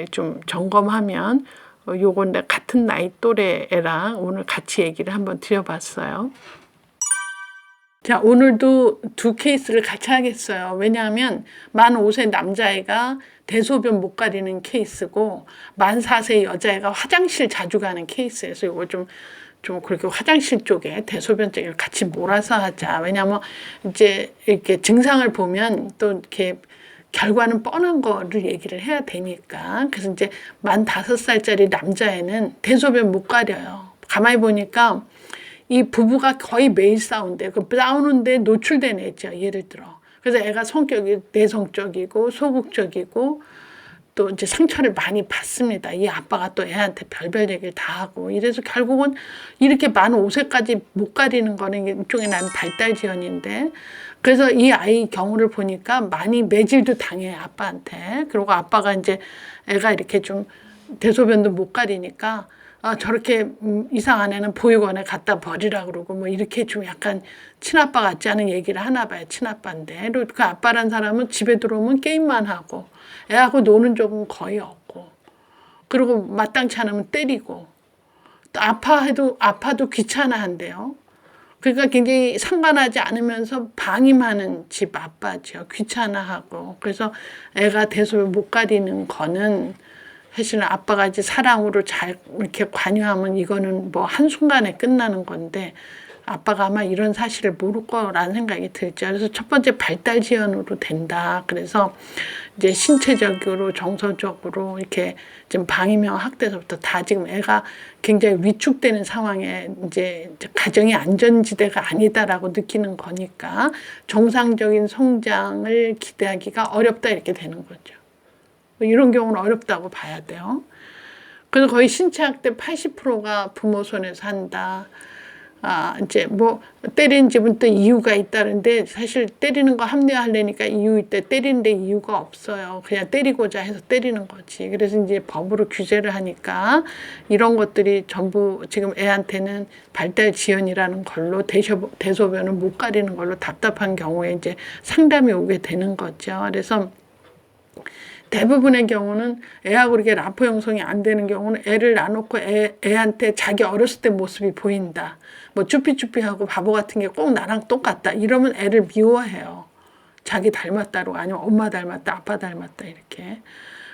좀 점검하면 요건 내 같은 나이 또래 애랑 오늘 같이 얘기를 한번 드려봤어요. 자, 오늘도 2 케이스를 같이 하겠어요. 왜냐하면 만 5세 남자애가 대소변 못 가리는 케이스고 만 4세 여자애가 화장실 자주 가는 케이스에서 이거 좀 그렇게 화장실 쪽에 대소변 쪽을 같이 몰아서 하자. 왜냐하면 이제 이렇게 증상을 보면 또 이렇게 결과는 뻔한 거를 얘기를 해야 되니까. 그래서 이제 만 5살짜리 남자애는 대소변 못 가려요. 가만히 보니까 이 부부가 거의 매일 싸운대요. 그 싸우는데 노출된 애죠, 예를 들어. 그래서 애가 성격이 내성적이고 소극적이고 또 이제 상처를 많이 받습니다. 이 아빠가 또 애한테 별별 얘기를 다 하고 이래서 결국은 이렇게 만 5세까지 못 가리는 거는 일종의 난 발달 지연인데, 그래서 이 아이 경우를 보니까 많이 매질도 당해요, 아빠한테. 그리고 아빠가 이제 애가 이렇게 좀 대소변도 못 가리니까 저렇게 이상한 애는 보육원에 갖다 버리라 그러고 뭐 이렇게 좀 약간 친아빠 같지 않은 얘기를 하나 봐요. 친아빠인데. 그리고 그 아빠란 사람은 집에 들어오면 게임만 하고 애하고 노는 적은 거의 없고, 그리고 마땅치 않으면 때리고, 또 아파도 귀찮아한대요. 그러니까 굉장히 상관하지 않으면서 방임하는 집 아빠죠. 귀찮아하고. 그래서 애가 대소를 못 가리는 거는 사실은 아빠가 이제 사랑으로 잘 이렇게 관여하면 이거는 뭐 한순간에 끝나는 건데 아빠가 아마 이런 사실을 모를 거라는 생각이 들죠. 그래서 첫 번째 발달 지연으로 된다. 그래서 이제 신체적으로 정서적으로 이렇게 지금 방임형 학대서부터 다 지금 애가 굉장히 위축되는 상황에 이제 가정이 안전지대가 아니다라고 느끼는 거니까 정상적인 성장을 기대하기가 어렵다 이렇게 되는 거죠. 이런 경우는 어렵다고 봐야 돼요. 그래서 거의 신체학대 80%가 부모 손에서 한다. 이제 뭐 때리는 집은 또 이유가 있다는데 사실 때리는 거 합리화하려니까 이유 있대. 때리는데 이유가 없어요. 그냥 때리고자 해서 때리는 거지. 그래서 이제 법으로 규제를 하니까 이런 것들이 전부 지금 애한테는 발달 지연이라는 걸로 대소변을 못 가리는 걸로 답답한 경우에 이제 상담이 오게 되는 거죠. 그래서 대부분의 경우는 애하고 이렇게 라포 형성이 안 되는 경우는 애를 놔놓고 애한테 자기 어렸을 때 모습이 보인다. 뭐 쭈삐쭈삐하고 바보 같은 게 꼭 나랑 똑같다. 이러면 애를 미워해요. 자기 닮았다고 아니면 엄마 닮았다, 아빠 닮았다 이렇게.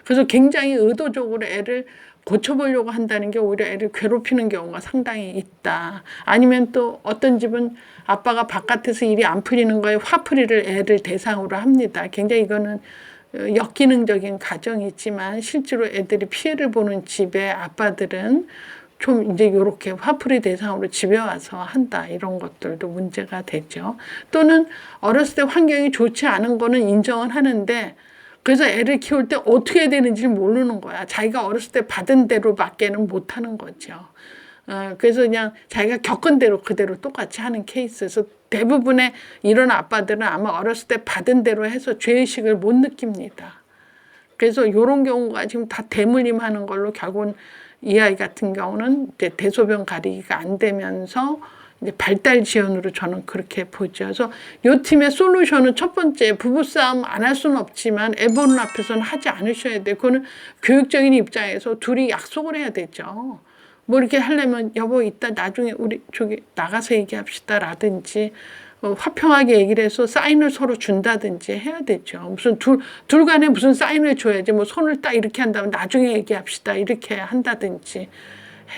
그래서 굉장히 의도적으로 애를 고쳐보려고 한다는 게 오히려 애를 괴롭히는 경우가 상당히 있다. 아니면 또 어떤 집은 아빠가 바깥에서 일이 안 풀리는 거에 화풀이를 애를 대상으로 합니다. 굉장히 이거는 역기능적인 가정이지만 실제로 애들이 피해를 보는 집의 아빠들은 좀 이제 요렇게 화풀이 대상으로 집에 와서 한다. 이런 것들도 문제가 되죠. 또는 어렸을 때 환경이 좋지 않은 거는 인정은 하는데 그래서 애를 키울 때 어떻게 해야 되는지 모르는 거야. 자기가 어렸을 때 받은 대로밖에는 못하는 거죠. 그래서 그냥 자기가 겪은 대로 그대로 똑같이 하는 케이스에서 대부분의 이런 아빠들은 아마 어렸을 때 받은 대로 해서 죄의식을 못 느낍니다. 그래서 이런 경우가 지금 다 대물림하는 걸로 결국은 이 아이 같은 경우는 이제 대소변 가리기가 안 되면서 이제 발달 지연으로 저는 그렇게 보죠. 그래서 이 팀의 솔루션은 첫 번째, 부부싸움 안 할 수는 없지만 애 보는 앞에서는 하지 않으셔야 돼요. 그거는 교육적인 입장에서 둘이 약속을 해야 되죠. 뭐 이렇게 하려면 여보 이따 나중에 우리 저기 나가서 얘기합시다 라든지 화평하게 얘기를 해서 사인을 서로 준다든지 해야 되죠. 무슨 둘 간에 무슨 사인을 줘야지 뭐 손을 딱 이렇게 한다면 나중에 얘기합시다 이렇게 한다든지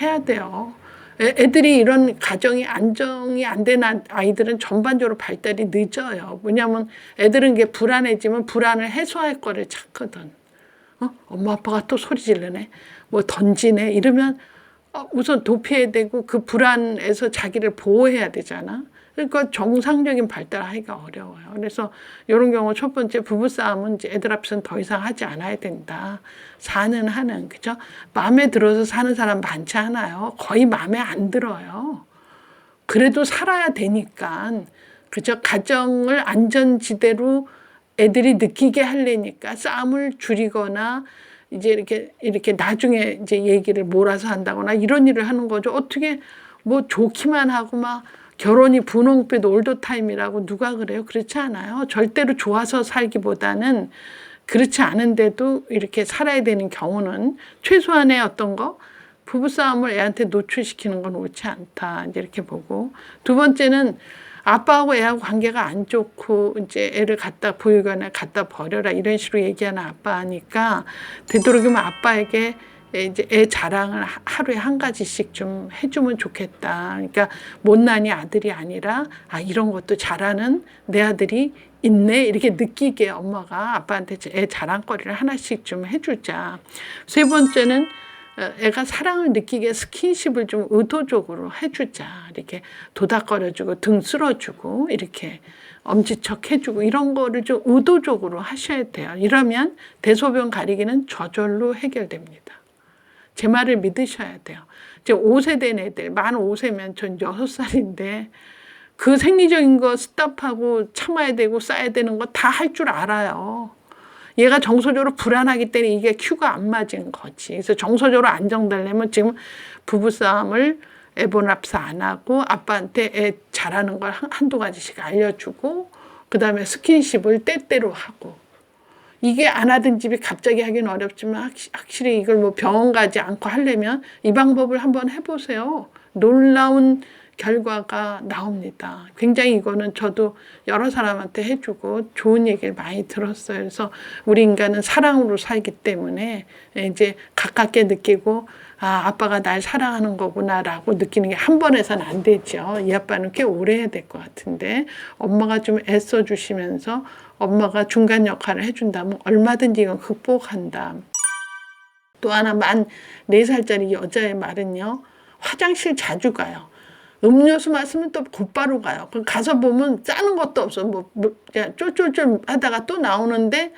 해야 돼요. 애들이 이런 가정이 안정이 안 된 아이들은 전반적으로 발달이 늦어요. 왜냐하면 애들은 이게 불안해지면 불안을 해소할 거를 찾거든. 엄마 아빠가 또 소리 지르네. 뭐 던지네. 이러면 우선 도피해야 되고 그 불안에서 자기를 보호해야 되잖아. 그러니까 정상적인 발달하기가 어려워요. 그래서 이런 경우 첫 번째 부부싸움은 이제 애들 앞에서는 더 이상 하지 않아야 된다. 사는 하는 그죠? 마음에 들어서 사는 사람 많지 않아요. 거의 마음에 안 들어요. 그래도 살아야 되니까 그죠? 가정을 안전지대로 애들이 느끼게 하려니까 싸움을 줄이거나 이제 이렇게 나중에 이제 얘기를 몰아서 한다거나 이런 일을 하는 거죠. 어떻게 뭐 좋기만 하고 막 결혼이 분홍빛 올드타임이라고 누가 그래요? 그렇지 않아요. 절대로 좋아서 살기보다는 그렇지 않은데도 이렇게 살아야 되는 경우는 최소한의 어떤 거 부부싸움을 애한테 노출시키는 건 옳지 않다. 이제 이렇게 보고 두 번째는 아빠하고 애하고 관계가 안 좋고 이제 애를 갖다 보육원에 갖다 버려라 이런 식으로 얘기하는 아빠니까 되도록이면 아빠에게 이제 애 자랑을 하루에 한 가지씩 좀 해주면 좋겠다. 그러니까 못난이 아들이 아니라 이런 것도 잘하는 내 아들이 있네 이렇게 느끼게 엄마가 아빠한테 애 자랑거리를 하나씩 좀 해주자. 세 번째는 애가 사랑을 느끼게 스킨십을 좀 의도적으로 해주자. 이렇게 도닥거려주고 등 쓸어주고 이렇게 엄지척 해주고 이런 거를 좀 의도적으로 하셔야 돼요. 이러면 대소변 가리기는 저절로 해결됩니다. 제 말을 믿으셔야 돼요. 이제 5세 된 애들, 만 5세면 전 6살인데 그 생리적인 거 스탑하고 참아야 되고 싸야 되는 거 다 할 줄 알아요. 얘가 정서적으로 불안하기 때문에 이게 큐가 안 맞은 거지. 그래서 정서적으로 안정되려면 지금 부부싸움을 애 보는 앞에서 안 하고 아빠한테 애 잘하는 걸 한두 가지씩 알려주고 그다음에 스킨십을 때때로 하고 이게 안 하던 집이 갑자기 하기는 어렵지만 확실히 이걸 뭐 병원 가지 않고 하려면 이 방법을 한번 해보세요. 놀라운 결과가 나옵니다. 굉장히 이거는 저도 여러 사람한테 해주고 좋은 얘기를 많이 들었어요. 그래서 우리 인간은 사랑으로 살기 때문에 이제 가깝게 느끼고 아빠가 날 사랑하는 거구나라고 느끼는 게 한 번 해서는 안 되죠. 이 아빠는 꽤 오래 해야 될 것 같은데 엄마가 좀 애써주시면서 엄마가 중간 역할을 해준다면 얼마든지 이건 극복한다. 또 하나 만 4살짜리 여자의 말은요. 화장실 자주 가요. 음료수 마시면 또 곧바로 가요. 가서 보면 짜는 것도 없어. 뭐 쫄쫄쫄 하다가 또 나오는데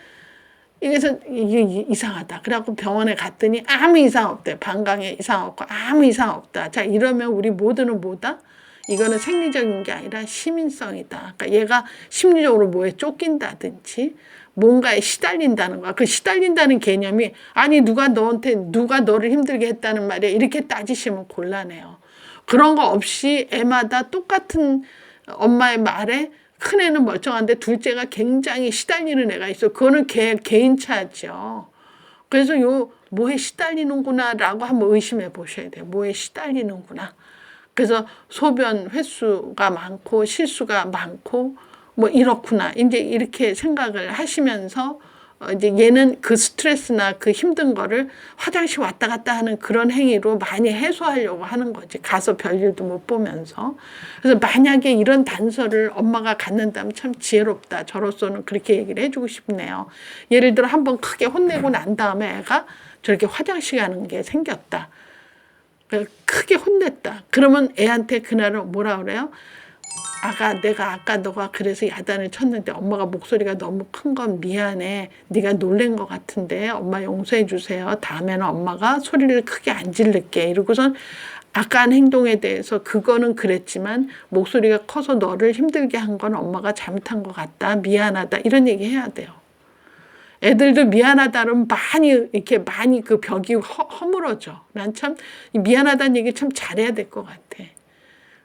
이게 이상하다. 그래갖고 병원에 갔더니 아무 이상 없대. 방광에 이상 없고 아무 이상 없다. 자 이러면 우리 모두는 뭐다? 이거는 생리적인 게 아니라 시민성이다. 그러니까 얘가 심리적으로 뭐에 쫓긴다든지 뭔가에 시달린다는 거야. 그 시달린다는 개념이 누가 너를 힘들게 했다는 말이야. 이렇게 따지시면 곤란해요. 그런 거 없이 애마다 똑같은 엄마의 말에 큰애는 멀쩡한데 둘째가 굉장히 시달리는 애가 있어. 그거는 개인차죠. 그래서 뭐에 시달리는구나 라고 한번 의심해 보셔야 돼요. 뭐에 시달리는구나. 그래서 소변 횟수가 많고 실수가 많고 뭐 이렇구나. 이제 이렇게 생각을 하시면서 이제 얘는 그 스트레스나 그 힘든 거를 화장실 왔다 갔다 하는 그런 행위로 많이 해소하려고 하는 거지. 가서 별일도 못 보면서. 그래서 만약에 이런 단서를 엄마가 갖는다면 참 지혜롭다. 저로서는 그렇게 얘기를 해주고 싶네요. 예를 들어 한번 크게 혼내고 난 다음에 애가 저렇게 화장실 가는 게 생겼다. 크게 혼냈다. 그러면 애한테 그날은 뭐라 그래요? 내가 아까 너가 그래서 야단을 쳤는데 엄마가 목소리가 너무 큰 건 미안해. 네가 놀란 것 같은데 엄마 용서해 주세요. 다음에는 엄마가 소리를 크게 안 지를게. 이러고선 아까 한 행동에 대해서 그거는 그랬지만 목소리가 커서 너를 힘들게 한 건 엄마가 잘못한 것 같다. 미안하다. 이런 얘기 해야 돼요. 애들도 미안하다는 많이 그 벽이 허물어져. 난 참 미안하다는 얘기 참 잘해야 될 것 같아.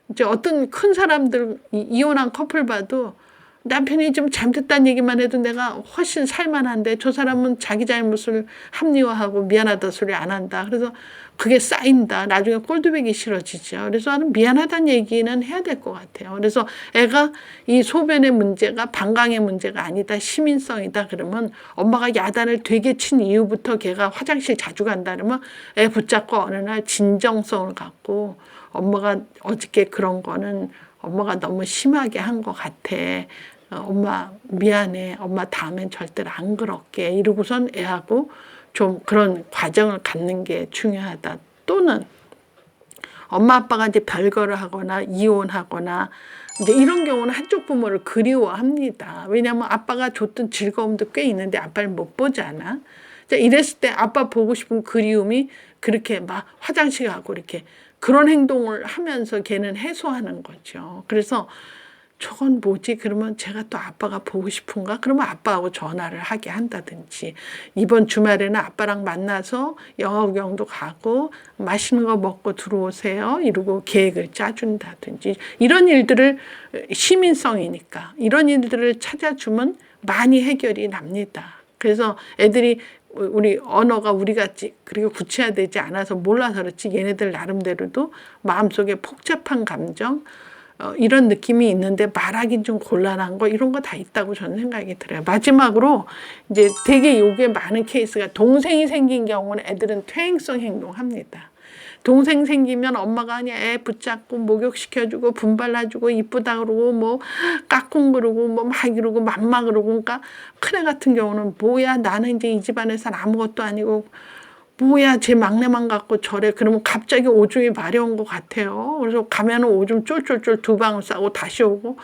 이제 어떤 큰 사람들, 이혼한 커플 봐도 남편이 좀 잘못했다는 얘기만 해도 내가 훨씬 살만한데 저 사람은 자기 잘못을 합리화하고 미안하다 소리 안 한다. 그래서 그게 쌓인다. 나중에 꼴뚜배기 싫어지죠. 그래서 나는 미안하다는 얘기는 해야 될 것 같아요. 그래서 애가 이 소변의 문제가 방광의 문제가 아니다. 시민성이다. 그러면 엄마가 야단을 되게 친 이후부터 걔가 화장실 자주 간다 그러면 애 붙잡고 어느 날 진정성을 갖고 엄마가 어저께 그런 거는 엄마가 너무 심하게 한 것 같아. 엄마 미안해. 엄마 다음엔 절대로 안 그럴게. 이러고선 애하고 좀 그런 과정을 갖는 게 중요하다. 또는 엄마 아빠가 이제 별거를 하거나 이혼하거나 이제 이런 경우는 한쪽 부모를 그리워합니다. 왜냐하면 아빠가 줬던 즐거움도 꽤 있는데 아빠를 못 보잖아. 이랬을 때 아빠 보고 싶은 그리움이 그렇게 막 화장실 가고 이렇게 그런 행동을 하면서 걔는 해소하는 거죠. 그래서 저건 뭐지? 그러면 제가 또 아빠가 보고 싶은가? 그러면 아빠하고 전화를 하게 한다든지 이번 주말에는 아빠랑 만나서 영화 구경도 가고 맛있는 거 먹고 들어오세요. 이러고 계획을 짜준다든지 이런 일들을 시민성이니까 이런 일들을 찾아주면 많이 해결이 납니다. 그래서 애들이 우리 언어가 우리같이 그리고 구체화되지 않아서 몰라서 그렇지 얘네들 나름대로도 마음속에 복잡한 감정 이런 느낌이 있는데 말하긴 좀 곤란한 거 이런 거 다 있다고 저는 생각이 들어요. 마지막으로 이제 되게 요게 많은 케이스가 동생이 생긴 경우는 애들은 퇴행성 행동합니다. 동생 생기면 엄마가 그냥 애 붙잡고 목욕시켜주고 분발라주고 이쁘다 그러고 뭐 까꿍 그러고 뭐 막 이러고 맘마 그러고 그러니까 큰애 같은 경우는 뭐야 나는 이제 이 집안에서는 아무것도 아니고 뭐야 제 막내만 갖고 저래 그러면 갑자기 오줌이 마려운 것 같아요. 그래서 가면은 오줌 쫄쫄쫄 2방울 싸고 다시 오고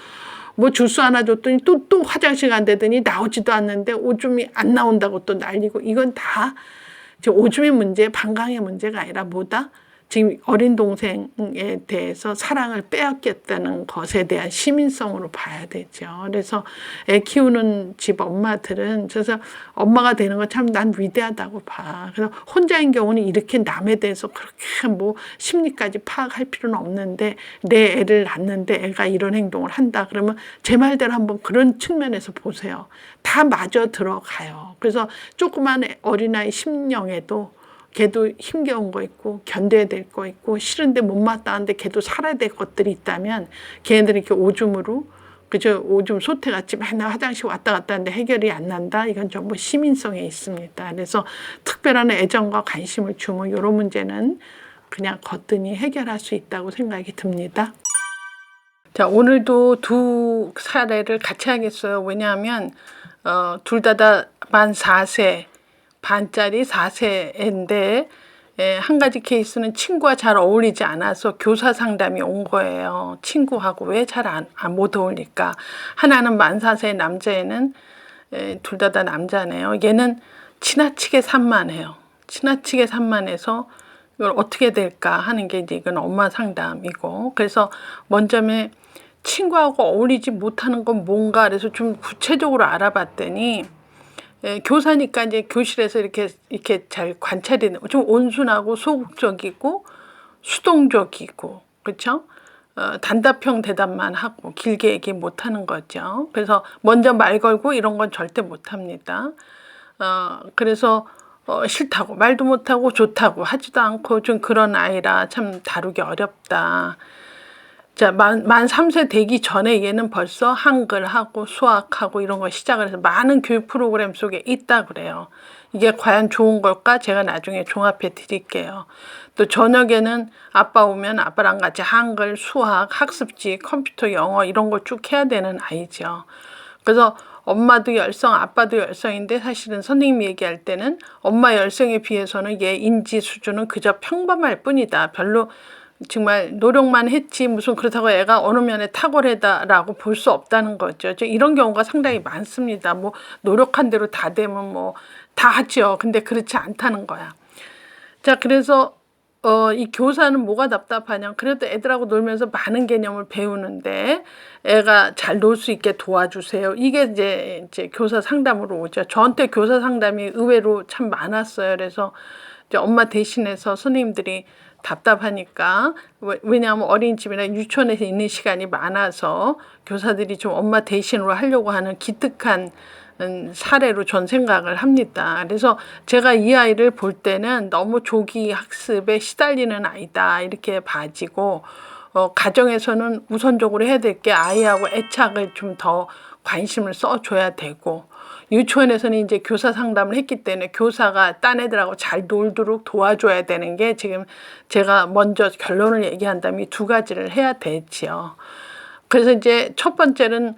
뭐 주스 하나 줬더니 또 화장실 간다더니 나오지도 않는데 오줌이 안 나온다고 또 난리고 이건 다 오줌의 문제 방광의 문제가 아니라 뭐다? 지금 어린 동생에 대해서 사랑을 빼앗겼다는 것에 대한 시민성으로 봐야 되죠. 그래서 애 키우는 집 엄마들은 그래서 엄마가 되는 거 참 난 위대하다고 봐. 그래서 혼자인 경우는 이렇게 남에 대해서 그렇게 뭐 심리까지 파악할 필요는 없는데 내 애를 낳는데 애가 이런 행동을 한다. 그러면 제 말대로 한번 그런 측면에서 보세요. 다 마저 들어가요. 그래서 조그만 어린아이 심령에도 걔도 힘겨운 거 있고 견뎌야 될 거 있고 싫은데 못마땅한데 걔도 살아야 될 것들이 있다면 걔네들이 이렇게 오줌으로 그저 오줌 소태같이 맨날 화장실 왔다 갔다 하는데 해결이 안 난다. 이건 전부 시민성에 있습니다. 그래서 특별한 애정과 관심을 주면 이런 문제는 그냥 거뜬히 해결할 수 있다고 생각이 듭니다. 자, 오늘도 두 사례를 같이 하겠어요. 왜냐하면 둘 다 만 4세 반짜리 4세인데 한 가지 케이스는 친구와 잘 어울리지 않아서 교사 상담이 온 거예요. 친구하고 왜 잘 못 어울릴까. 하나는 만 4세 남자애는 둘 다 남자네요. 얘는 지나치게 산만해요. 지나치게 산만해서 이걸 어떻게 될까 하는 게 이제 이건 엄마 상담이고 그래서 먼저에 친구하고 어울리지 못하는 건 뭔가 그래서 좀 구체적으로 알아봤더니 교사니까 이제 교실에서 이렇게 잘 관찰이 좀 온순하고 소극적이고 수동적이고 그렇죠? 단답형 대답만 하고 길게 얘기 못 하는 거죠. 그래서 먼저 말 걸고 이런 건 절대 못 합니다. 그래서 싫다고 말도 못하고 좋다고 하지도 않고 좀 그런 아이라 참 다루기 어렵다. 자, 만 3세 되기 전에 얘는 벌써 한글하고 수학하고 이런 거 시작을 해서 많은 교육 프로그램 속에 있다 그래요. 이게 과연 좋은 걸까? 제가 나중에 종합해 드릴게요. 또 저녁에는 아빠 오면 아빠랑 같이 한글, 수학, 학습지, 컴퓨터, 영어 이런 걸 쭉 해야 되는 아이죠. 그래서 엄마도 열성, 아빠도 열성인데 사실은 선생님이 얘기할 때는 엄마 열성에 비해서는 얘 인지 수준은 그저 평범할 뿐이다. 별로 정말 노력만 했지 무슨 그렇다고 애가 어느 면에 탁월하다라고 볼 수 없다는 거죠. 이런 경우가 상당히 많습니다. 뭐 노력한 대로 다 되면 뭐 다 하죠. 근데 그렇지 않다는 거야. 자, 그래서 이 교사는 뭐가 답답하냐. 그래도 애들하고 놀면서 많은 개념을 배우는데 애가 잘 놀 수 있게 도와주세요. 이게 이제 교사 상담으로 오죠. 저한테 교사 상담이 의외로 참 많았어요. 그래서 이제 엄마 대신해서 선생님들이 답답하니까 왜냐하면 어린이집이나 유치원에서 있는 시간이 많아서 교사들이 좀 엄마 대신으로 하려고 하는 기특한 사례로 전 생각을 합니다. 그래서 제가 이 아이를 볼 때는 너무 조기 학습에 시달리는 아이다 이렇게 봐지고 가정에서는 우선적으로 해야 될 게 아이하고 애착을 좀 더 관심을 써줘야 되고 유치원에서는 이제 교사 상담을 했기 때문에 교사가 딴 애들하고 잘 놀도록 도와줘야 되는 게 지금 제가 먼저 결론을 얘기한다면 이 두 가지를 해야 되지요. 그래서 이제 첫 번째는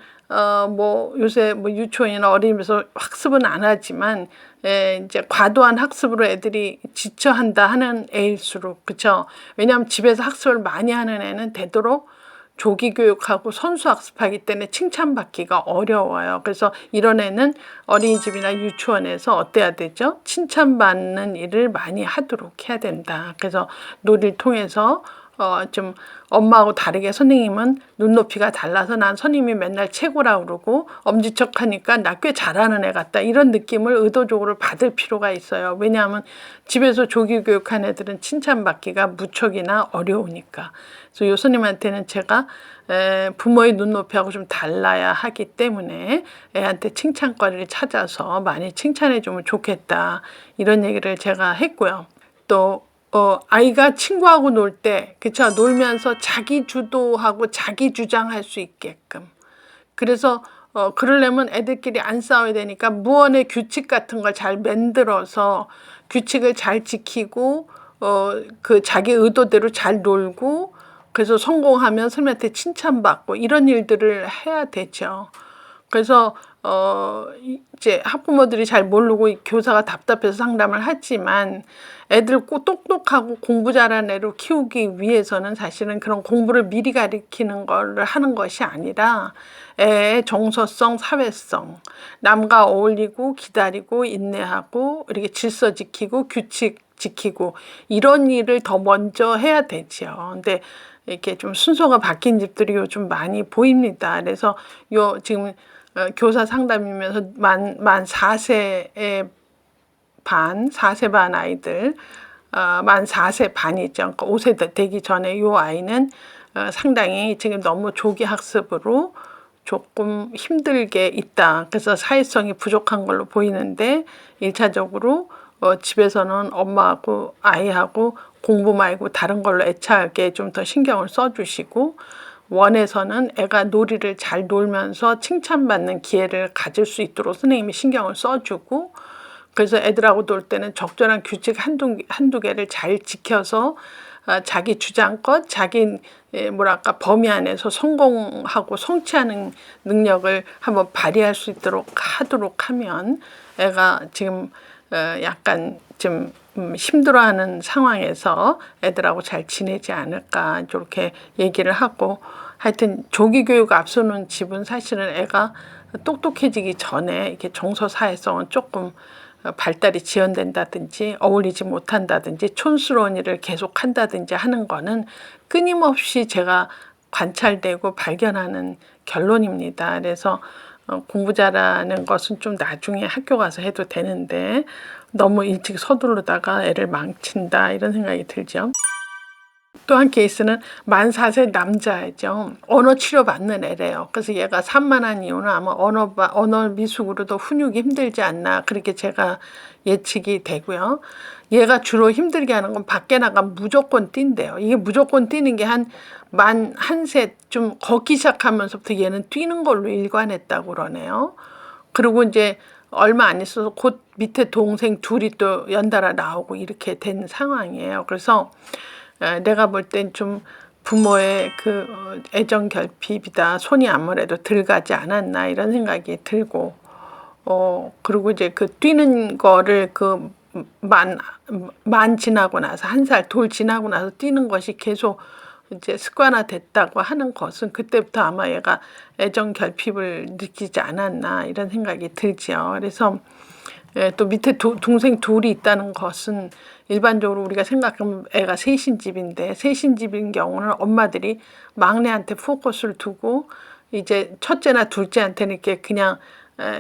뭐 요새 뭐 유치원이나 어린이집에서 학습은 안 하지만 이제 과도한 학습으로 애들이 지쳐한다 하는 애일수록 그쵸? 왜냐하면 집에서 학습을 많이 하는 애는 되도록 조기 교육하고 선수 학습하기 때문에 칭찬받기가 어려워요. 그래서 이런 애는 어린이집이나 유치원에서 어때야 되죠? 칭찬받는 일을 많이 하도록 해야 된다. 그래서 놀이를 통해서 좀 엄마하고 다르게 선생님은 눈높이가 달라서 난 선생님이 맨날 최고라고 그러고 엄지척하니까 나 꽤 잘하는 애 같다 이런 느낌을 의도적으로 받을 필요가 있어요. 왜냐하면 집에서 조기 교육한 애들은 칭찬받기가 무척이나 어려우니까. 그래서 요 선생님한테는 제가 부모의 눈높이하고 좀 달라야 하기 때문에 애한테 칭찬거리를 찾아서 많이 칭찬해 주면 좋겠다 이런 얘기를 제가 했고요. 또 아이가 친구하고 놀 때, 그쵸? 놀면서 자기 주도하고 자기 주장할 수 있게끔. 그래서, 그러려면 애들끼리 안 싸워야 되니까 무언의 규칙 같은 걸 잘 만들어서 규칙을 잘 지키고, 그 자기 의도대로 잘 놀고, 그래서 성공하면 선생님한테 칭찬받고 이런 일들을 해야 되죠. 그래서 이제 학부모들이 잘 모르고 교사가 답답해서 상담을 하지만 애들 똑똑하고 공부 잘하는 애로 키우기 위해서는 사실은 그런 공부를 미리 가르치는 거를 하는 것이 아니라 애의 정서성, 사회성, 남과 어울리고 기다리고 인내하고 이렇게 질서 지키고 규칙 지키고 이런 일을 더 먼저 해야 되지요. 근데 이렇게 좀 순서가 바뀐 집들이 요즘 많이 보입니다. 그래서 지금 교사 상담이면서 만 4세의 4세 반 아이들, 만 4세 반이죠. 그러니까 5세 되기 전에 이 아이는 상당히 지금 너무 조기 학습으로 조금 힘들게 있다. 그래서 사회성이 부족한 걸로 보이는데 1차적으로 집에서는 엄마하고 아이하고 공부 말고 다른 걸로 애착에 좀 더 신경을 써주시고 원에서는 애가 놀이를 잘 놀면서 칭찬받는 기회를 가질 수 있도록 선생님이 신경을 써주고 그래서 애들하고 놀 때는 적절한 규칙 한두 개를 잘 지켜서 자기 주장껏 자기 범위 안에서 성공하고 성취하는 능력을 한번 발휘할 수 있도록 하도록 하면 애가 지금 약간 좀 힘들어하는 상황에서 애들하고 잘 지내지 않을까 이렇게 얘기를 하고 하여튼 조기 교육 앞서는 집은 사실은 애가 똑똑해지기 전에 이렇게 정서 사회성은 조금 발달이 지연된다든지 어울리지 못한다든지 촌스러운 일을 계속 한다든지 하는 거는 끊임없이 제가 관찰되고 발견하는 결론입니다. 그래서 공부 잘하는 것은 좀 나중에 학교 가서 해도 되는데 너무 일찍 서두르다가 애를 망친다 이런 생각이 들죠. 또 한 케이스는 만 4세 남자애죠. 언어 치료 받는 애래요. 그래서 얘가 산만한 이유는 아마 언어 미숙으로도 훈육이 힘들지 않나 그렇게 제가 예측이 되고요. 얘가 주로 힘들게 하는 건 밖에 나가면 무조건 뛴대요. 이게 무조건 뛰는 게 한 만 1세쯤 걷기 시작하면서부터 얘는 뛰는 걸로 일관했다고 그러네요. 그리고 이제 얼마 안 있어서 곧 밑에 동생 둘이 또 연달아 나오고 이렇게 된 상황이에요. 그래서 내가 볼 땐 좀 부모의 그 애정 결핍이다. 손이 아무래도 덜 가지 않았나 이런 생각이 들고 그리고 이제 그 뛰는 거를 그 만 지나고 나서 1살 돌 지나고 나서 뛰는 것이 계속 이제 습관화됐다고 하는 것은 그때부터 아마 얘가 애정 결핍을 느끼지 않았나 이런 생각이 들지요. 그래서 또 밑에 동생 둘이 있다는 것은 일반적으로 우리가 생각하면 애가 셋인 집인데 셋인 집인 경우는 엄마들이 막내한테 포커스를 두고 이제 첫째나 둘째한테는 이렇게 그냥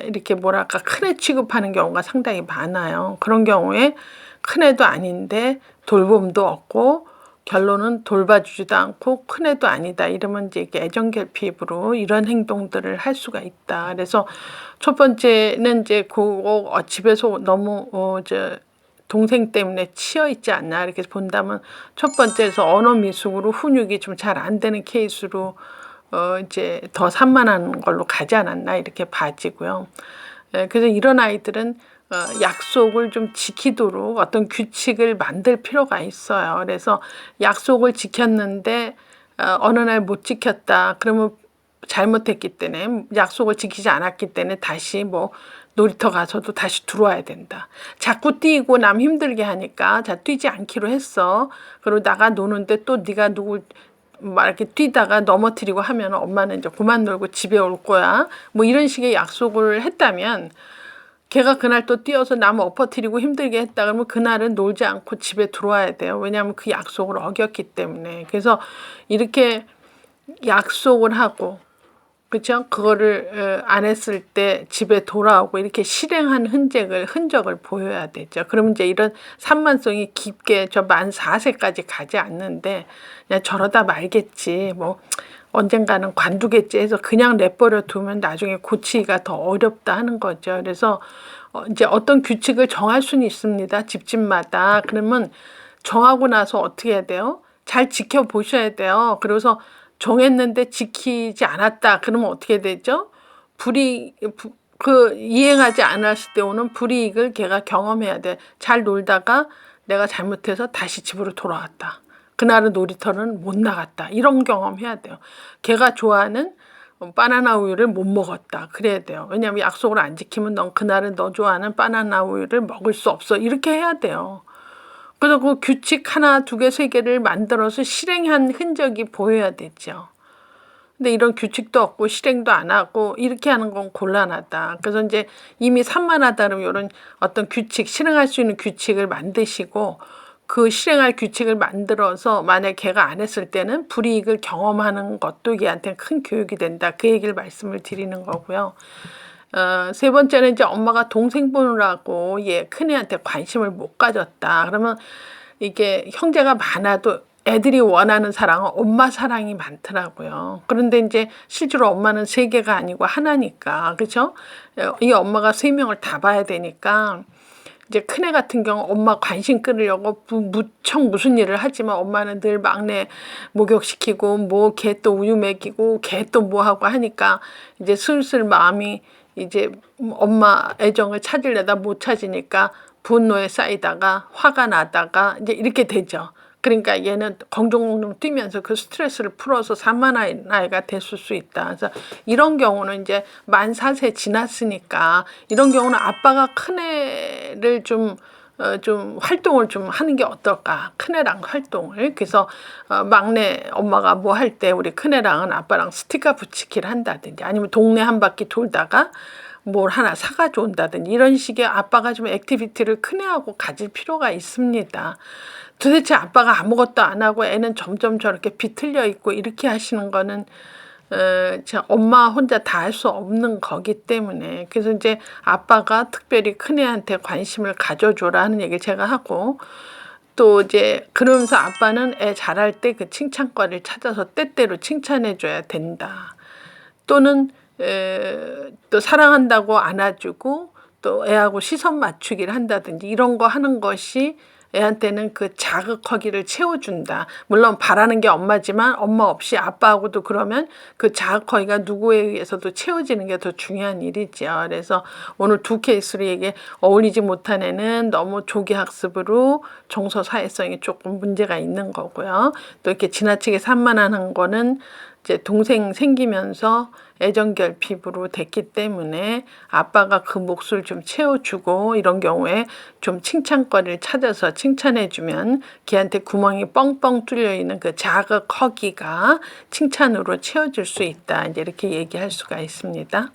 이렇게 뭐랄까 큰애 취급하는 경우가 상당히 많아요. 그런 경우에 큰애도 아닌데 돌봄도 없고 결론은 돌봐주지도 않고 큰애도 아니다. 이러면 이제 애정 결핍으로 이런 행동들을 할 수가 있다. 그래서 첫 번째는 이제 집에서 너무 동생 때문에 치여 있지 않나 이렇게 본다면 첫 번째에서 언어 미숙으로 훈육이 좀 잘 안 되는 케이스로 이제 더 산만한 걸로 가지 않았나 이렇게 봐지고요. 그래서 이런 아이들은 약속을 좀 지키도록 어떤 규칙을 만들 필요가 있어요. 그래서 약속을 지켰는데 어느 날 못 지켰다. 그러면 잘못했기 때문에 약속을 지키지 않았기 때문에 다시 뭐 놀이터 가서도 다시 들어와야 된다. 자꾸 뛰고 남 힘들게 하니까 자 뛰지 않기로 했어. 그리고 나가 노는데 또 네가 누굴 막 이렇게 뛰다가 넘어뜨리고 하면 엄마는 이제 그만 놀고 집에 올 거야. 뭐 이런 식의 약속을 했다면 걔가 그날 또 뛰어서 남 엎어뜨리고 힘들게 했다 그러면 그날은 놀지 않고 집에 들어와야 돼요. 왜냐하면 그 약속을 어겼기 때문에. 그래서 이렇게 약속을 하고 그렇죠? 그거를 안 했을 때 집에 돌아오고 이렇게 실행한 흔적을 보여야 되죠. 그러면 이제 이런 산만성이 깊게 저 만 4세까지 가지 않는데 그냥 저러다 말겠지. 뭐 언젠가는 관두겠지 해서 그냥 내버려 두면 나중에 고치기가 더 어렵다 하는 거죠. 그래서 이제 어떤 규칙을 정할 수는 있습니다. 집집마다. 그러면 정하고 나서 어떻게 해야 돼요? 잘 지켜보셔야 돼요. 그래서 정했는데 지키지 않았다. 그러면 어떻게 되죠? 이행하지 않았을 때 오는 불이익을 걔가 경험해야 돼. 잘 놀다가 내가 잘못해서 다시 집으로 돌아왔다. 그날은 놀이터는 못 나갔다. 이런 경험해야 돼요. 걔가 좋아하는 바나나 우유를 못 먹었다. 그래야 돼요. 왜냐하면 약속을 안 지키면 넌 그날은 너 좋아하는 바나나 우유를 먹을 수 없어. 이렇게 해야 돼요. 그래서 그 규칙 하나, 두 개, 세 개를 만들어서 실행한 흔적이 보여야 되죠. 근데 이런 규칙도 없고 실행도 안 하고 이렇게 하는 건 곤란하다. 그래서 이제 이미 산만하다 그러면 이런 어떤 규칙, 실행할 수 있는 규칙을 만드시고 그 실행할 규칙을 만들어서 만약 걔가 안 했을 때는 불이익을 경험하는 것도 얘한테는 큰 교육이 된다. 그 얘기를 말씀을 드리는 거고요. 세 번째는 이제 엄마가 동생 보느라고 얘 큰애한테 관심을 못 가졌다. 그러면 이게 형제가 많아도 애들이 원하는 사랑은 엄마 사랑이 많더라고요. 그런데 이제 실제로 엄마는 3개가 아니고 하나니까, 그렇죠? 이 엄마가 3명을 다 봐야 되니까 이제 큰애 같은 경우 엄마 관심 끌으려고 무척 무슨 일을 하지만 엄마는 늘 막내 목욕시키고 뭐 걔 또 우유 먹이고 걔 또 뭐 하고 하니까 이제 슬슬 마음이 이제 엄마 애정을 찾으려다 못 찾으니까 분노에 쌓이다가 화가 나다가 이제 이렇게 되죠. 그러니까 얘는 공중공중 뛰면서 그 스트레스를 풀어서 산만한 아이가 됐을 수 있다. 그래서 이런 경우는 이제 만 4세 지났으니까 이런 경우는 아빠가 큰애를 좀 활동을 좀 하는 게 어떨까. 큰애랑 활동을. 그래서 막내 엄마가 뭐 할 때 우리 큰애랑은 아빠랑 스티커 붙이기를 한다든지 아니면 동네 한 바퀴 돌다가 뭘 하나 사가져 온다든지 이런 식의 아빠가 좀 액티비티를 큰애하고 가질 필요가 있습니다. 도대체 아빠가 아무것도 안 하고 애는 점점 저렇게 비틀려 있고 이렇게 하시는 거는 엄마 혼자 다 할 수 없는 거기 때문에 그래서 이제 아빠가 특별히 큰애한테 관심을 가져줘라 하는 얘기를 제가 하고 또 이제 그러면서 아빠는 애 잘할 때 그 칭찬거리를 찾아서 때때로 칭찬해 줘야 된다. 또는 또 사랑한다고 안아주고 또 애하고 시선 맞추기를 한다든지 이런 거 하는 것이 애한테는 그 자극허기를 채워준다. 물론 바라는 게 엄마지만 엄마 없이 아빠하고도 그러면 그 자극허기가 누구에 의해서도 채워지는 게 더 중요한 일이죠. 그래서 오늘 두 케이스로 얘기해 어울리지 못한 애는 너무 조기 학습으로 정서 사회성이 조금 문제가 있는 거고요. 또 이렇게 지나치게 산만한 거는 이제 동생 생기면서 애정 결핍으로 됐기 때문에 아빠가 그 몫을 좀 채워주고 이런 경우에 좀 칭찬거리를 찾아서 칭찬해주면 걔한테 구멍이 뻥뻥 뚫려 있는 그 자극 허기가 칭찬으로 채워질 수 있다. 이제 이렇게 얘기할 수가 있습니다.